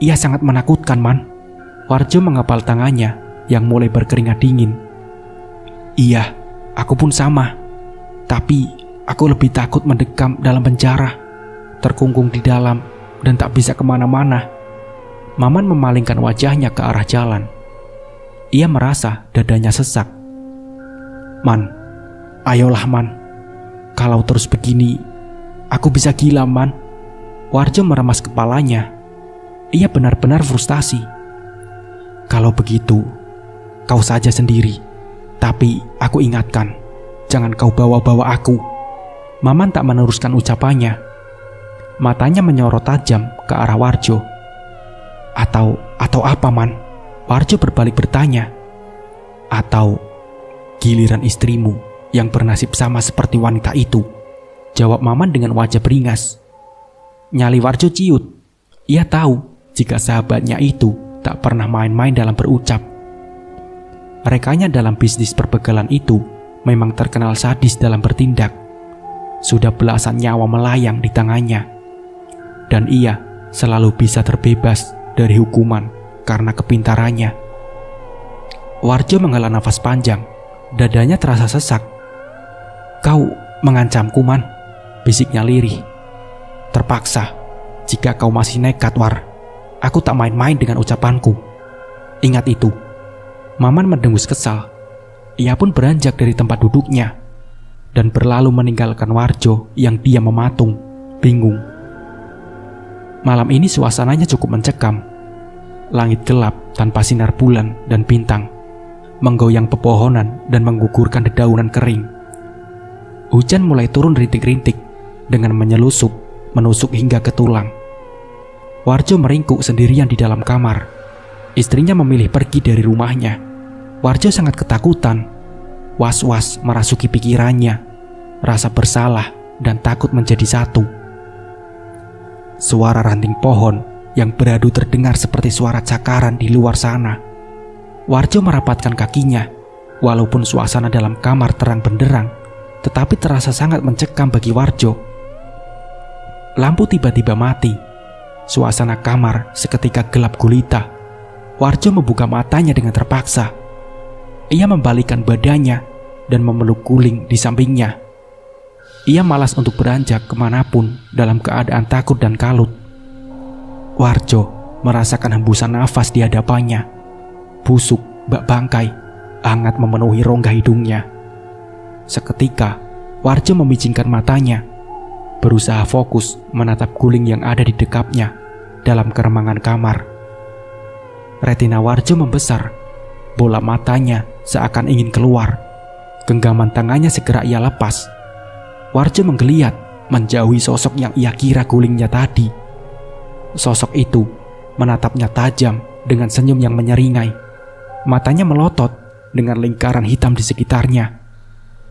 Ia sangat menakutkan, Man. Warjo mengepal tangannya yang mulai berkeringat dingin. Iya, aku pun sama. Tapi aku lebih takut mendekam dalam penjara, terkungkung di dalam dan tak bisa kemana-mana. Maman memalingkan wajahnya ke arah jalan. Ia merasa dadanya sesak. Man, ayolah Man. Kalau terus begini, aku bisa gila, Man. Warjo meremas kepalanya. Ia benar-benar frustasi. "Kalau begitu, kau saja sendiri. Tapi aku ingatkan, jangan kau bawa-bawa aku." Maman tak meneruskan ucapannya. Matanya menyorot tajam ke arah Warjo. Atau apa, Man?" Warjo berbalik bertanya. "Atau giliran istrimu yang bernasib sama seperti wanita itu," jawab Maman dengan wajah beringas. Nyali Warjo ciut. Ia tahu jika sahabatnya itu tak pernah main-main dalam berucap. Rekanya dalam bisnis perbegalan itu memang terkenal sadis dalam bertindak. Sudah belasan nyawa melayang di tangannya. Dan ia selalu bisa terbebas dari hukuman karena kepintarannya. Warjo menghela nafas panjang. Dadanya terasa sesak. "Kau mengancamku, Man," bisiknya lirih. "Terpaksa. Jika kau masih nekat, War, aku tak main-main dengan ucapanku. Ingat itu." Maman mendengus kesal. Ia pun beranjak dari tempat duduknya dan berlalu meninggalkan Warjo yang diam mematung, bingung. Malam ini suasananya cukup mencekam. Langit gelap tanpa sinar bulan dan bintang, menggoyang pepohonan dan menggugurkan dedaunan kering. Hujan mulai turun rintik-rintik dengan menusuk hingga ke tulang. Warjo meringkuk sendirian di dalam kamar. Istrinya memilih pergi dari rumahnya. Warjo sangat ketakutan. Was-was merasuki pikirannya. Rasa bersalah dan takut menjadi satu. Suara ranting pohon yang beradu terdengar seperti suara cakaran di luar sana. Warjo merapatkan kakinya. Walaupun suasana dalam kamar terang benderang, tetapi terasa sangat mencekam bagi Warjo. Lampu tiba-tiba mati. Suasana kamar seketika gelap gulita. Warjo membuka matanya dengan terpaksa. Ia membalikkan badannya dan memeluk guling di sampingnya. Ia malas untuk beranjak kemanapun dalam keadaan takut dan kalut. Warjo merasakan hembusan nafas di hadapannya. Busuk, bak bangkai, hangat memenuhi rongga hidungnya. Seketika, Warjo memicingkan matanya, berusaha fokus menatap guling yang ada di dekapnya dalam keremangan kamar. Retina Warjo membesar, bola matanya seakan ingin keluar. Genggaman tangannya segera ia lepas. Warjo menggeliat menjauhi sosok yang ia kira gulingnya tadi. Sosok itu menatapnya tajam dengan senyum yang menyeringai. Matanya melotot dengan lingkaran hitam di sekitarnya.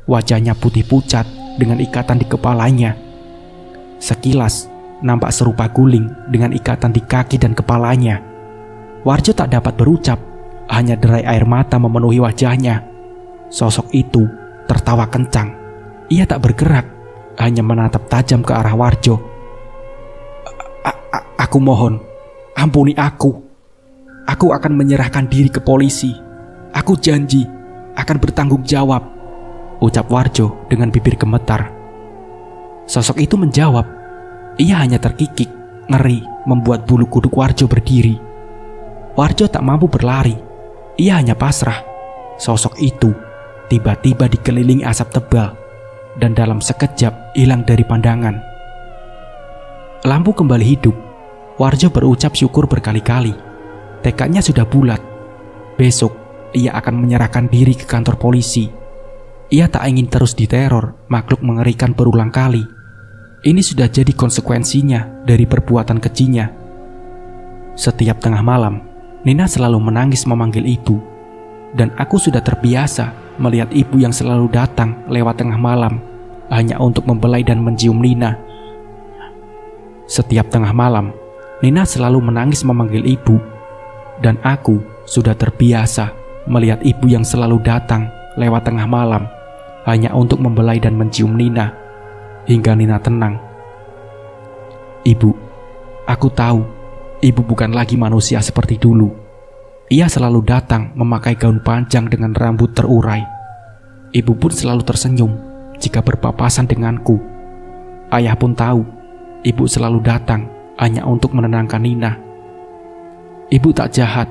Wajahnya putih pucat dengan ikatan di kepalanya. Sekilas nampak serupa guling dengan ikatan di kaki dan kepalanya. Warjo tak dapat berucap, hanya derai air mata memenuhi wajahnya. Sosok itu tertawa kencang. Ia tak bergerak, hanya menatap tajam ke arah Warjo. Aku mohon, ampuni aku. Aku akan menyerahkan diri ke polisi. Aku janji akan bertanggung jawab," ucap Warjo dengan bibir gemetar. Sosok itu menjawab. Ia hanya terkikik, ngeri membuat bulu kuduk Warjo berdiri. Warjo tak mampu berlari. Ia hanya pasrah. Sosok itu tiba-tiba dikelilingi asap tebal dan dalam sekejap hilang dari pandangan. Lampu kembali hidup. Warjo berucap syukur berkali-kali. Tekadnya sudah bulat. Besok ia akan menyerahkan diri ke kantor polisi. Ia tak ingin terus diteror makhluk mengerikan berulang kali. Ini sudah jadi konsekuensinya dari perbuatan kejinya. Setiap tengah malam, Nina selalu menangis memanggil ibu. Dan aku sudah terbiasa melihat ibu yang selalu datang lewat tengah malam hanya untuk membelai dan mencium Nina. Setiap tengah malam, Nina selalu menangis memanggil ibu. Dan aku sudah terbiasa melihat ibu yang selalu datang lewat tengah malam hanya untuk membelai dan mencium Nina hingga Nina tenang. "Ibu, aku tahu ibu bukan lagi manusia seperti dulu." Ia selalu datang memakai gaun panjang dengan rambut terurai. Ibu pun selalu tersenyum jika berpapasan denganku. Ayah pun tahu ibu selalu datang hanya untuk menenangkan Nina. Ibu tak jahat.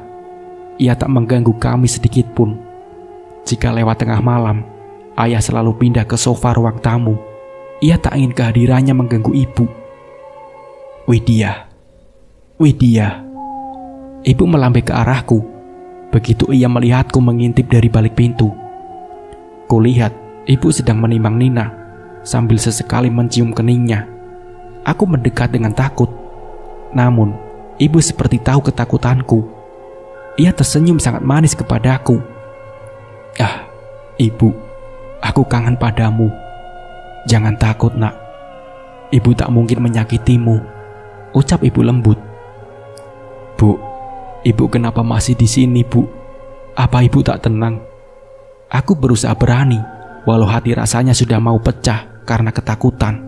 Ia tak mengganggu kami sedikit pun. Jika lewat tengah malam, ayah selalu pindah ke sofa ruang tamu. Ia tak ingin kehadirannya mengganggu ibu. Widya, Widya. Ibu melambai ke arahku. Begitu ia melihatku mengintip dari balik pintu. Kulihat ibu sedang menimang Nina sambil sesekali mencium keningnya. Aku mendekat dengan takut. Namun, ibu seperti tahu ketakutanku. Ia tersenyum sangat manis kepadaku. "Ah, ibu, aku kangen padamu. Jangan takut, nak. Ibu tak mungkin menyakitimu," ucap ibu lembut. "Bu, ibu kenapa masih di sini, Bu? Apa ibu tak tenang?" Aku berusaha berani, walau hati rasanya sudah mau pecah karena ketakutan.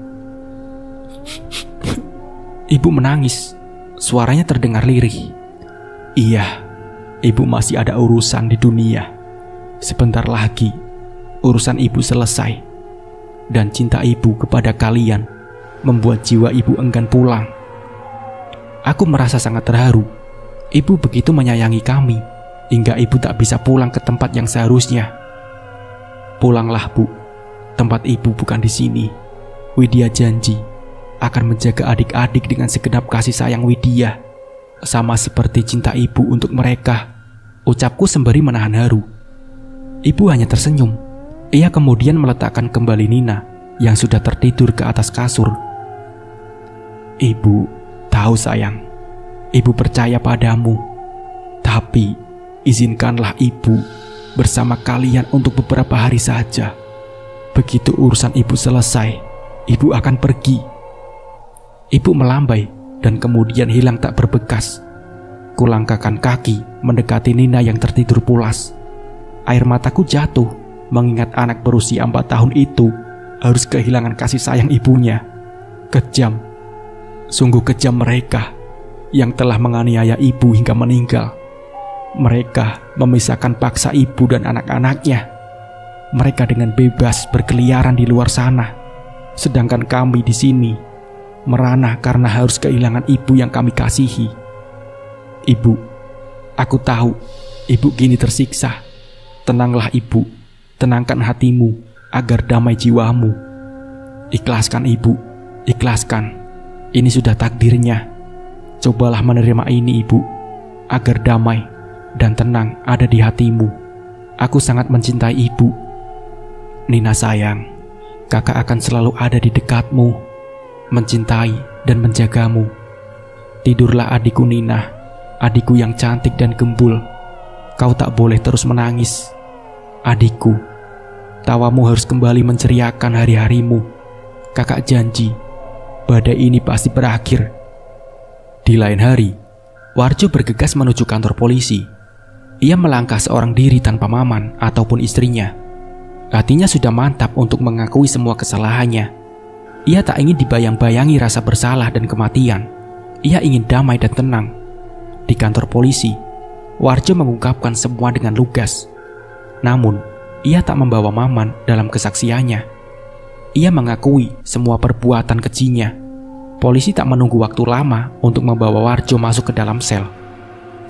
Ibu menangis, suaranya terdengar lirih. "Iya, ibu masih ada urusan di dunia. Sebentar lagi, urusan ibu selesai. Dan cinta ibu kepada kalian membuat jiwa ibu enggan pulang." Aku merasa sangat terharu. Ibu begitu menyayangi kami, hingga ibu tak bisa pulang ke tempat yang seharusnya. "Pulanglah, Bu. Tempat ibu bukan di sini. Widya janji akan menjaga adik-adik dengan segenap kasih sayang Widya, sama seperti cinta ibu untuk mereka," ucapku sembari menahan haru. Ibu hanya tersenyum. Ia kemudian meletakkan kembali Nina yang sudah tertidur ke atas kasur. "Ibu tahu, sayang. Ibu percaya padamu. Tapi izinkanlah ibu bersama kalian untuk beberapa hari saja. Begitu urusan ibu selesai, ibu akan pergi." Ibu melambai dan kemudian hilang tak berbekas. Kulangkahkan kaki mendekati Nina yang tertidur pulas. Air mataku jatuh mengingat anak berusia 4 tahun itu harus kehilangan kasih sayang ibunya. Kejam, sungguh kejam mereka yang telah menganiaya ibu hingga meninggal. Mereka memisahkan paksa ibu dan anak-anaknya. Mereka dengan bebas berkeliaran di luar sana, sedangkan kami di sini merana karena harus kehilangan ibu yang kami kasihi. Ibu, aku tahu ibu kini tersiksa. Tenanglah ibu, tenangkan hatimu agar damai jiwamu. Ikhlaskan ibu, ikhlaskan. Ini sudah takdirnya. Cobalah menerima ini ibu, agar damai dan tenang ada di hatimu. Aku sangat mencintai ibu. Nina sayang, kakak akan selalu ada di dekatmu, mencintai dan menjagamu. Tidurlah adikku Nina, adikku yang cantik dan gembul. Kau tak boleh terus menangis. Adikku, tawamu harus kembali menceriakan hari-harimu. Kakak janji, badai ini pasti berakhir. Di lain hari, Warjo bergegas menuju kantor polisi. Ia melangkah seorang diri tanpa Maman ataupun istrinya. Hatinya sudah mantap untuk mengakui semua kesalahannya. Ia tak ingin dibayang-bayangi rasa bersalah dan kematian. Ia ingin damai dan tenang. Di kantor polisi, Warjo mengungkapkan semua dengan lugas. Namun, ia tak membawa Maman dalam kesaksiannya. Ia mengakui semua perbuatan kejinya. Polisi tak menunggu waktu lama untuk membawa Warjo masuk ke dalam sel.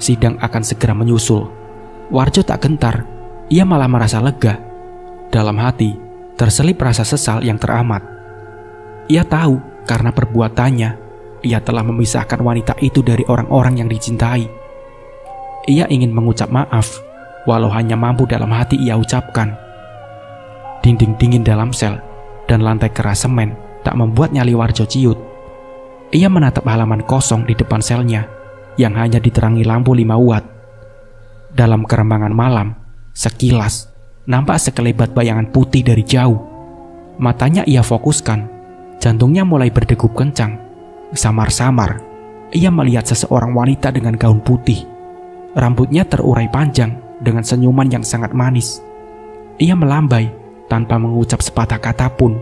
Sidang akan segera menyusul. Warjo tak gentar, ia malah merasa lega. Dalam hati, terselip rasa sesal yang teramat. Ia tahu karena perbuatannya, ia telah memisahkan wanita itu dari orang-orang yang dicintai. Ia ingin mengucap maaf, walau hanya mampu dalam hati ia ucapkan. Dinding dingin dalam sel dan lantai keras semen tak membuat nyali Warjo ciut. Ia menatap halaman kosong di depan selnya yang hanya diterangi lampu 5 watt. Dalam kerembangan malam, sekilas nampak sekelebat bayangan putih dari jauh. Matanya ia fokuskan, jantungnya mulai berdegup kencang. Samar-samar, ia melihat seseorang wanita dengan gaun putih. Rambutnya terurai panjang dengan senyuman yang sangat manis. Ia melambai tanpa mengucap sepatah kata pun.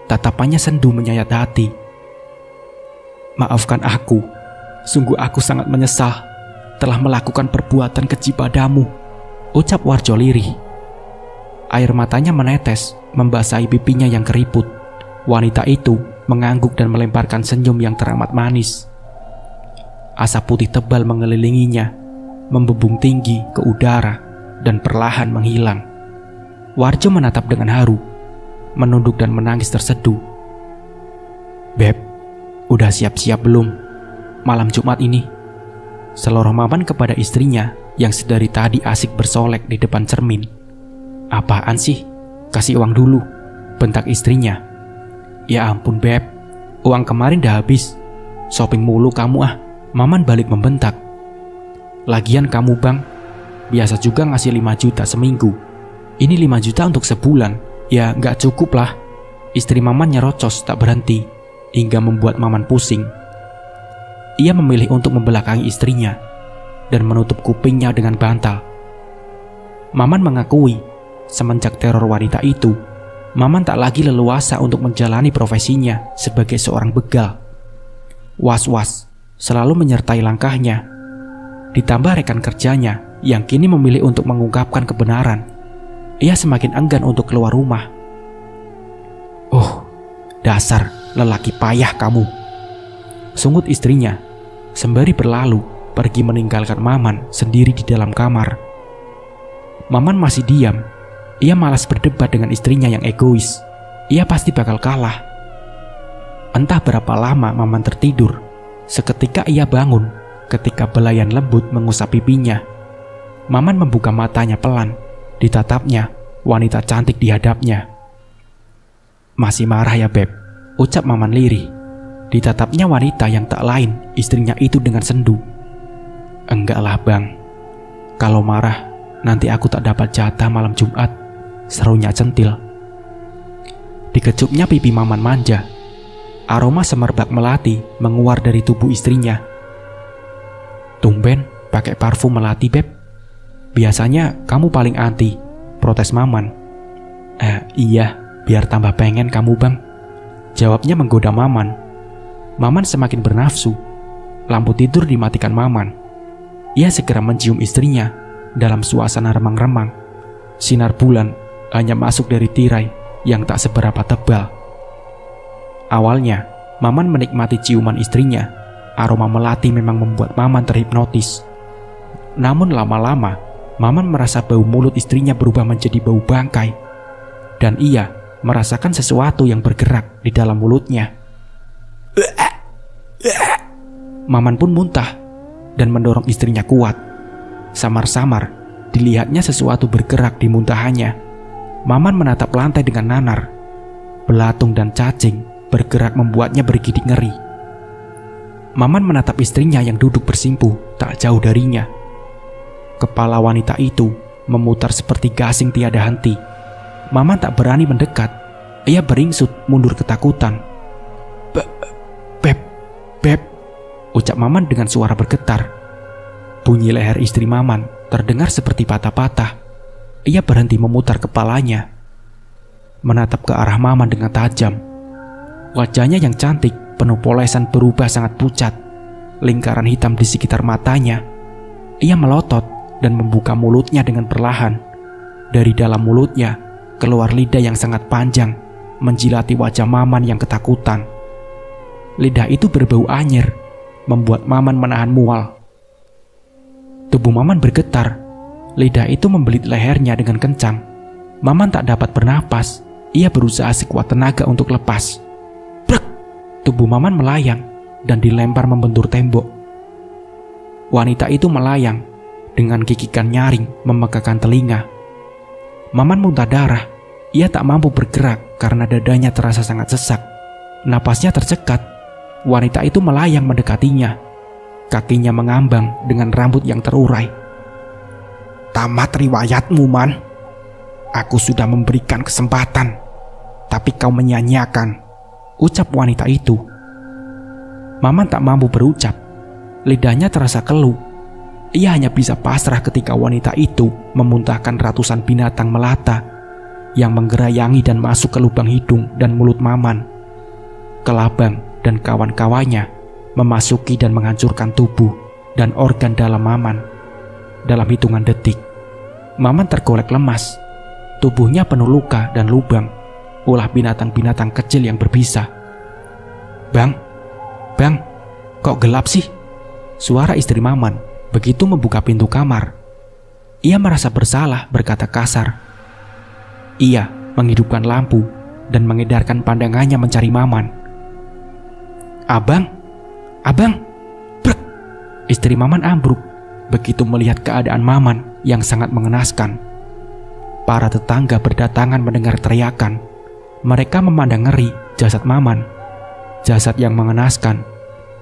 Tatapannya sendu menyayat hati. "Maafkan aku, sungguh aku sangat menyesal telah melakukan perbuatan keji padamu," ucap Warjo lirih. Air matanya menetes membasahi pipinya yang keriput. Wanita itu mengangguk dan melemparkan senyum yang teramat manis. Asap putih tebal mengelilinginya, membubung tinggi ke udara dan perlahan menghilang. Warjo menatap dengan haru, menunduk dan menangis terseduh. "Beb, Udah siap-siap belum? Malam Jumat ini. Seloroh Maman kepada istrinya yang sedari tadi asik bersolek di depan cermin. Apaan sih? Kasih uang dulu, bentak istrinya. Ya ampun Beb, uang kemarin dah habis. Shopping mulu kamu ah, Maman balik membentak. Lagian kamu bang, biasa juga ngasih 5 juta seminggu. Ini 5 juta untuk sebulan, ya nggak cukup lah. Istri Maman nyerocos tak berhenti, hingga membuat Maman pusing. Ia memilih untuk membelakangi istrinya dan menutup kupingnya dengan bantal. Maman mengakui, semenjak teror wanita itu, Maman tak lagi leluasa untuk menjalani profesinya sebagai seorang begal. Was-was selalu menyertai langkahnya. Ditambah rekan kerjanya yang kini memilih untuk mengungkapkan kebenaran, ia semakin enggan untuk keluar rumah. Oh, dasar lelaki payah kamu, sungut istrinya sembari berlalu pergi meninggalkan Maman sendiri di dalam kamar. Maman masih diam. Ia malas berdebat dengan istrinya yang egois. Ia pasti bakal kalah. Entah berapa lama Maman tertidur, seketika ia bangun ketika belayan lembut mengusap pipinya. Maman membuka matanya pelan. Ditatapnya wanita cantik di hadapnya. Masih marah ya Beb, ucap Maman lirih. Ditatapnya wanita yang tak lain istrinya itu dengan sendu. Enggak lah bang, kalau marah nanti aku tak dapat jatah malam Jumat, serunya centil. Dikecupnya pipi Maman manja. Aroma semerbak melati menguar dari tubuh istrinya. Tumben pakai parfum melati Beb. Biasanya kamu paling anti, protes Maman. Iya, biar tambah pengen kamu bang, jawabnya menggoda Maman. Maman semakin bernafsu. Lampu tidur dimatikan Maman. Ia segera mencium istrinya dalam suasana remang-remang. Sinar bulan hanya masuk dari tirai yang tak seberapa tebal. Awalnya, Maman menikmati ciuman istrinya. Aroma melati memang membuat Maman terhipnotis. Namun lama-lama, Maman merasa bau mulut istrinya berubah menjadi bau bangkai. Dan ia merasakan sesuatu yang bergerak di dalam mulutnya. Maman pun muntah dan mendorong istrinya kuat. Samar-samar dilihatnya sesuatu bergerak di muntahannya. Maman menatap lantai dengan nanar. Belatung dan cacing bergerak membuatnya bergidik ngeri. Maman menatap istrinya yang duduk bersimpuh tak jauh darinya. Kepala wanita itu memutar seperti gasing tiada henti. Maman tak berani mendekat. Ia beringsut mundur ketakutan. Beb, ucap Maman dengan suara bergetar. Bunyi leher istri Maman terdengar seperti patah-patah. Ia berhenti memutar kepalanya, menatap ke arah Maman dengan tajam. Wajahnya yang cantik penuh polesan berubah sangat pucat. Lingkaran hitam di sekitar matanya. Ia melotot dan membuka mulutnya dengan perlahan. Dari dalam mulutnya keluar lidah yang sangat panjang, menjilati wajah Maman yang ketakutan. Lidah itu berbau anyir, membuat Maman menahan mual. Tubuh Maman bergetar. Lidah itu membelit lehernya dengan kencang. Maman tak dapat bernapas. Ia berusaha sekuat tenaga untuk lepas. Brek! Tubuh Maman melayang dan dilempar membentur tembok. Wanita itu melayang dengan gigikan nyaring memegangkan telinga. Maman muntah darah. Ia tak mampu bergerak karena dadanya terasa sangat sesak. Napasnya tercekat. Wanita itu melayang mendekatinya. Kakinya mengambang dengan rambut yang terurai. Tamat riwayatmu, Man. Aku sudah memberikan kesempatan, tapi kau menyia-nyiakan, ucap wanita itu. Maman tak mampu berucap. Lidahnya terasa keluh. Ia hanya bisa pasrah ketika wanita itu memuntahkan ratusan binatang melata yang menggerayangi dan masuk ke lubang hidung dan mulut Maman. Kelabang dan kawan-kawannya memasuki dan menghancurkan tubuh dan organ dalam Maman. Dalam hitungan detik, Maman tergolek lemas. Tubuhnya penuh luka dan lubang, ulah binatang-binatang kecil yang berbisa. Bang, kok gelap sih? Suara istri Maman begitu membuka pintu kamar. Ia merasa bersalah berkata kasar. Ia menghidupkan lampu dan mengedarkan pandangannya mencari Maman. Abang, abang, brek. Istri Maman ambruk begitu melihat keadaan Maman yang sangat mengenaskan. Para tetangga berdatangan mendengar teriakan. Mereka memandang ngeri jasad Maman. Jasad yang mengenaskan,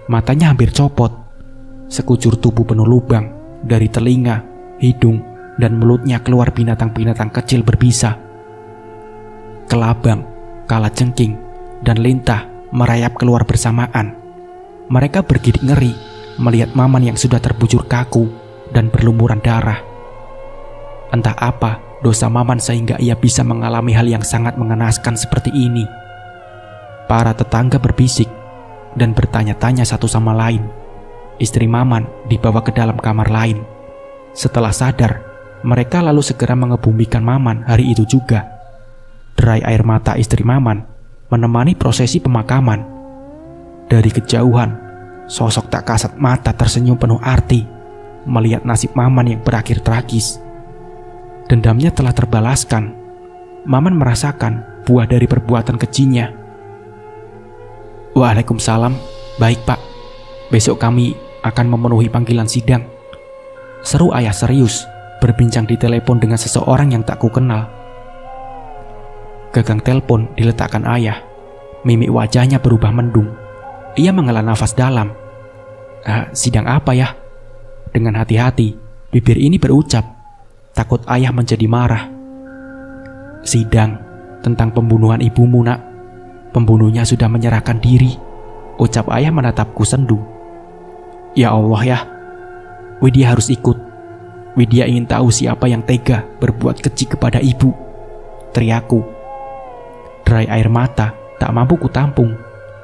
matanya hampir copot. Sekujur tubuh penuh lubang, dari telinga, hidung, dan mulutnya keluar binatang-binatang kecil berbisa. Kelabang, kalajengking, dan lintah merayap keluar bersamaan. Mereka bergidik ngeri melihat Maman yang sudah terbujur kaku dan berlumuran darah. Entah apa dosa Maman sehingga ia bisa mengalami hal yang sangat mengenaskan seperti ini. Para tetangga berbisik dan bertanya-tanya satu sama lain. Istri Maman dibawa ke dalam kamar lain. Setelah sadar, mereka lalu segera mengebumikan Maman hari itu juga. Derai air mata istri Maman menemani prosesi pemakaman. Dari kejauhan, sosok tak kasat mata tersenyum penuh arti melihat nasib Maman yang berakhir tragis. Dendamnya telah terbalaskan. Maman merasakan buah dari perbuatan kejinya. Waalaikumsalam, baik Pak. Besok kami akan memenuhi panggilan sidang. Seru ayah serius berbincang di telepon dengan seseorang yang tak kukenal. Gagang telepon diletakkan ayah. Mimik wajahnya berubah mendung. Ia menghela nafas dalam. Sidang apa ya? Dengan hati-hati, bibir ini berucap. Takut ayah menjadi marah. Sidang tentang pembunuhan ibumu, nak. Pembunuhnya sudah menyerahkan diri, ucap ayah menatapku sendu. Ya Allah ya, Widya harus ikut. Widya ingin tahu siapa yang tega berbuat keji kepada ibu, teriakku. Derai air mata tak mampu kutampung.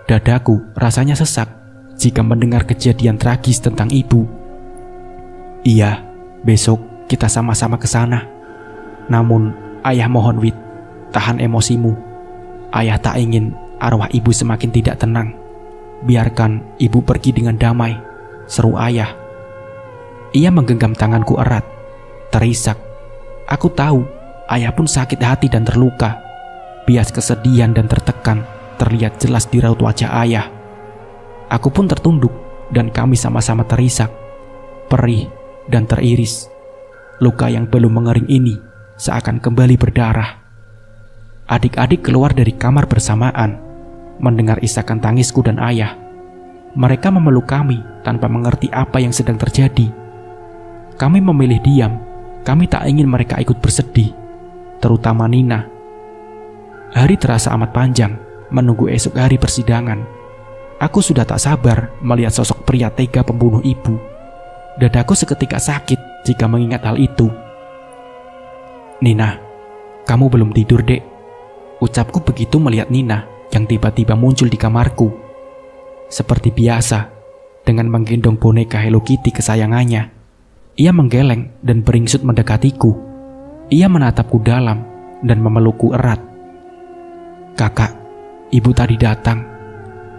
Dadaku rasanya sesak jika mendengar kejadian tragis tentang ibu. Iya, besok kita sama-sama ke sana. Namun ayah mohon Wid, tahan emosimu. Ayah tak ingin arwah ibu semakin tidak tenang. Biarkan ibu pergi dengan damai, seru ayah. Ia menggenggam tanganku erat, terisak. Aku tahu ayah pun sakit hati dan terluka. Bias kesedihan dan tertekan terlihat jelas di raut wajah ayah. Aku pun tertunduk dan kami sama-sama terisak, perih dan teriris. Luka yang belum mengering ini seakan kembali berdarah. Adik-adik keluar dari kamar bersamaan, mendengar isakan tangisku dan ayah. Mereka memeluk kami tanpa mengerti apa yang sedang terjadi. Kami memilih diam. Kami tak ingin mereka ikut bersedih, terutama Nina. Hari terasa amat panjang, menunggu esok hari persidangan. Aku sudah tak sabar melihat sosok pria tega pembunuh ibu. Dadaku seketika sakit jika mengingat hal itu. Nina, kamu belum tidur, Dek. Ucapku begitu melihat Nina yang tiba-tiba muncul di kamarku. Seperti biasa, dengan menggendong boneka Hello Kitty kesayangannya, ia menggeleng dan beringsut mendekatiku. Ia menatapku dalam dan memelukku erat. Kakak, ibu tadi datang,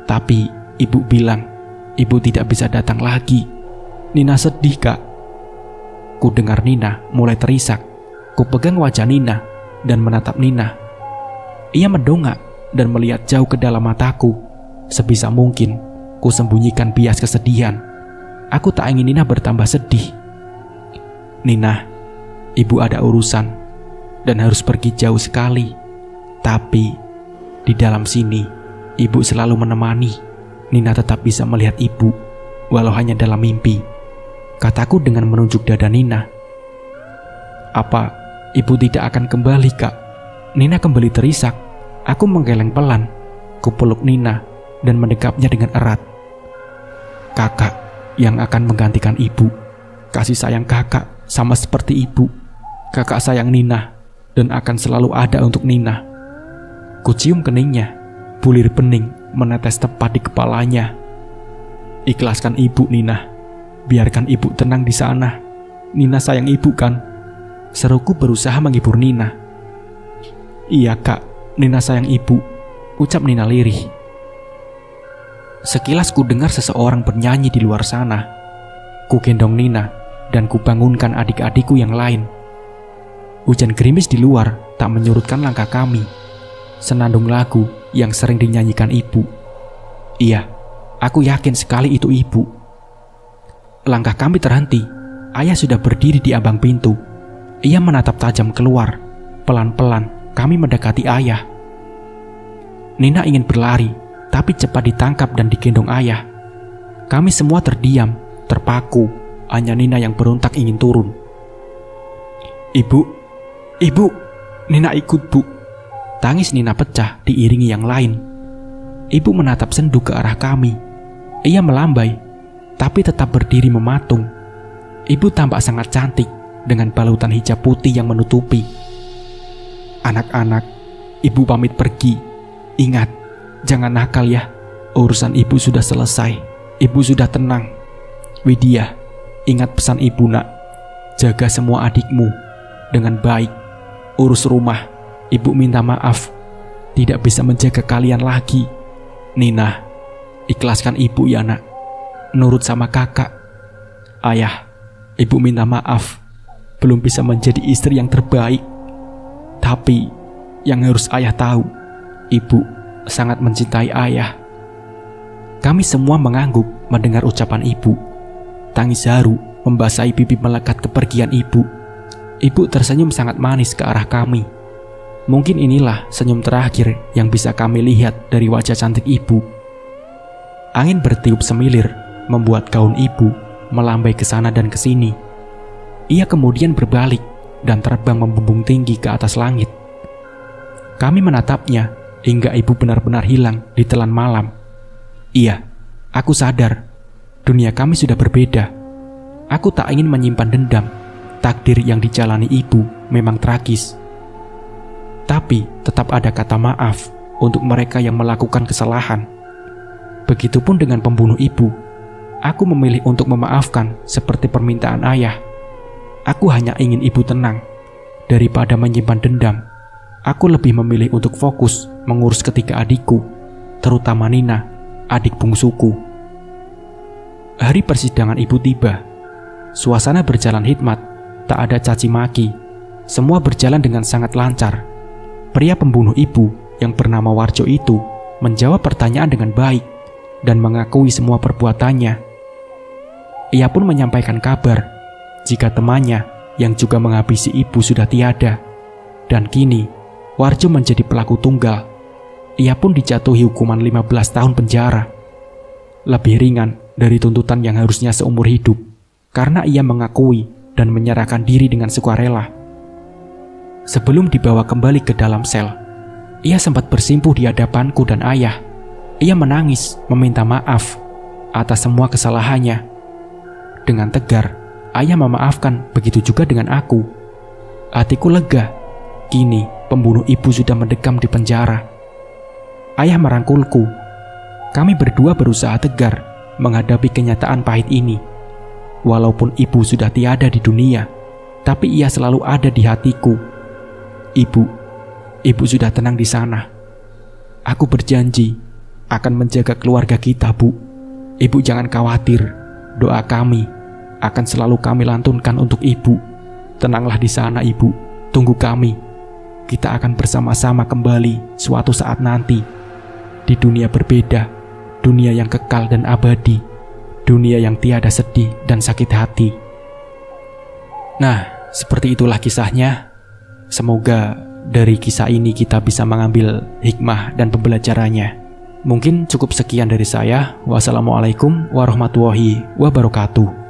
tapi ibu bilang ibu tidak bisa datang lagi. Nina sedih, Kak. Ku dengar Nina mulai terisak. Ku pegang wajah Nina dan menatap Nina. Ia mendongak dan melihat jauh ke dalam mataku. Sebisa mungkin, ku sembunyikan bias kesedihan. Aku tak ingin Nina bertambah sedih. Nina, ibu ada urusan dan harus pergi jauh sekali. Tapi, di dalam sini, ibu selalu menemani. Nina tetap bisa melihat ibu, walau hanya dalam mimpi. Kataku dengan menunjuk dada Nina. Apa ibu tidak akan kembali, Kak? Nina kembali terisak. Aku menggeleng pelan. Kupeluk Nina dan mendekapnya dengan erat. Kakak yang akan menggantikan ibu. Kasih sayang kakak sama seperti ibu. Kakak sayang Nina dan akan selalu ada untuk Nina. Kucium keningnya. Bulir bening menetes tepat di kepalanya. Ikhlaskan ibu, Nina. Biarkan ibu tenang di sana. Nina sayang ibu kan? Seruku berusaha menghibur Nina. Iya, Kak. Nina sayang ibu, ucap Nina lirih. Sekilas ku dengar seseorang bernyanyi di luar sana. Ku gendong Nina dan ku bangunkan adik-adikku yang lain. Hujan gerimis di luar tak menyurutkan langkah kami. Senandung lagu yang sering dinyanyikan ibu. Iya, Aku yakin sekali itu ibu. Langkah kami terhenti. Ayah sudah berdiri di ambang pintu. Ia menatap tajam keluar. Pelan-pelan kami mendekati ayah. Nina ingin berlari, tapi cepat ditangkap dan digendong ayah. Kami semua terdiam, terpaku. Hanya Nina yang berontak ingin turun. Ibu, Nina ikut bu. Tangis Nina pecah diiringi yang lain. Ibu menatap sendu ke arah kami. Ia melambai, tapi tetap berdiri mematung. Ibu tampak sangat cantik dengan balutan hijab putih yang menutupi. Anak-anak, ibu pamit pergi. Ingat, jangan nakal ya. Urusan ibu sudah selesai. Ibu sudah tenang. Widya, ingat pesan ibu nak. Jaga semua adikmu dengan baik. Urus rumah. Ibu minta maaf. Tidak bisa menjaga kalian lagi. Nina, ikhlaskan ibu ya nak. Nurut sama kakak. Ayah, ibu minta maaf. Belum bisa menjadi istri yang terbaik. Tapi yang harus ayah tahu, ibu sangat mencintai ayah. Kami semua mengangguk mendengar ucapan ibu. Tangis haru membasahi pipi melekat kepergian ibu. Ibu tersenyum sangat manis ke arah kami. Mungkin inilah senyum terakhir yang bisa kami lihat dari wajah cantik ibu. Angin bertiup semilir membuat gaun ibu melambai ke sana dan ke sini. Ia kemudian berbalik dan terbang membumbung tinggi ke atas langit. Kami menatapnya hingga ibu benar-benar hilang di telan malam. Iya, aku sadar dunia kami sudah berbeda. Aku tak ingin menyimpan dendam. Takdir yang dijalani ibu memang tragis. Tapi tetap ada kata maaf untuk mereka yang melakukan kesalahan. Begitupun dengan pembunuh ibu. Aku memilih untuk memaafkan seperti permintaan ayah. Aku hanya ingin ibu tenang. Daripada menyimpan dendam, aku lebih memilih untuk fokus mengurus ketiga adikku, terutama Nina, adik bungsuku. Hari persidangan ibu tiba. Suasana berjalan hikmat, tak ada caci maki. Semua berjalan dengan sangat lancar. Pria pembunuh ibu yang bernama Warjo itu menjawab pertanyaan dengan baik dan mengakui semua perbuatannya. Ia pun menyampaikan kabar jika temannya yang juga menghabisi ibu sudah tiada. Dan kini Warjo menjadi pelaku tunggal. Ia pun dijatuhi hukuman 15 tahun penjara. Lebih ringan dari tuntutan yang harusnya seumur hidup, karena ia mengakui dan menyerahkan diri dengan sukarela. Sebelum dibawa kembali ke dalam sel, ia sempat bersimpuh di hadapanku dan ayah. Ia menangis meminta maaf atas semua kesalahannya. Dengan tegar, ayah memaafkan, begitu juga dengan aku. Hatiku lega. Kini pembunuh ibu sudah mendekam di penjara. Ayah merangkulku. Kami berdua berusaha tegar menghadapi kenyataan pahit ini. Walaupun ibu sudah tiada di dunia, tapi ia selalu ada di hatiku. Ibu sudah tenang di sana. Aku berjanji akan menjaga keluarga kita, Bu. Ibu jangan khawatir. Doa kami akan selalu kami lantunkan untuk ibu. Tenanglah di sana, ibu. Tunggu kami. Kita akan bersama-sama kembali suatu saat nanti. Di dunia berbeda, dunia yang kekal dan abadi, dunia yang tiada sedih dan sakit hati. Nah, seperti itulah kisahnya. Semoga dari kisah ini kita bisa mengambil hikmah dan pembelajarannya. Mungkin cukup sekian dari saya. Wassalamualaikum warahmatullahi wabarakatuh.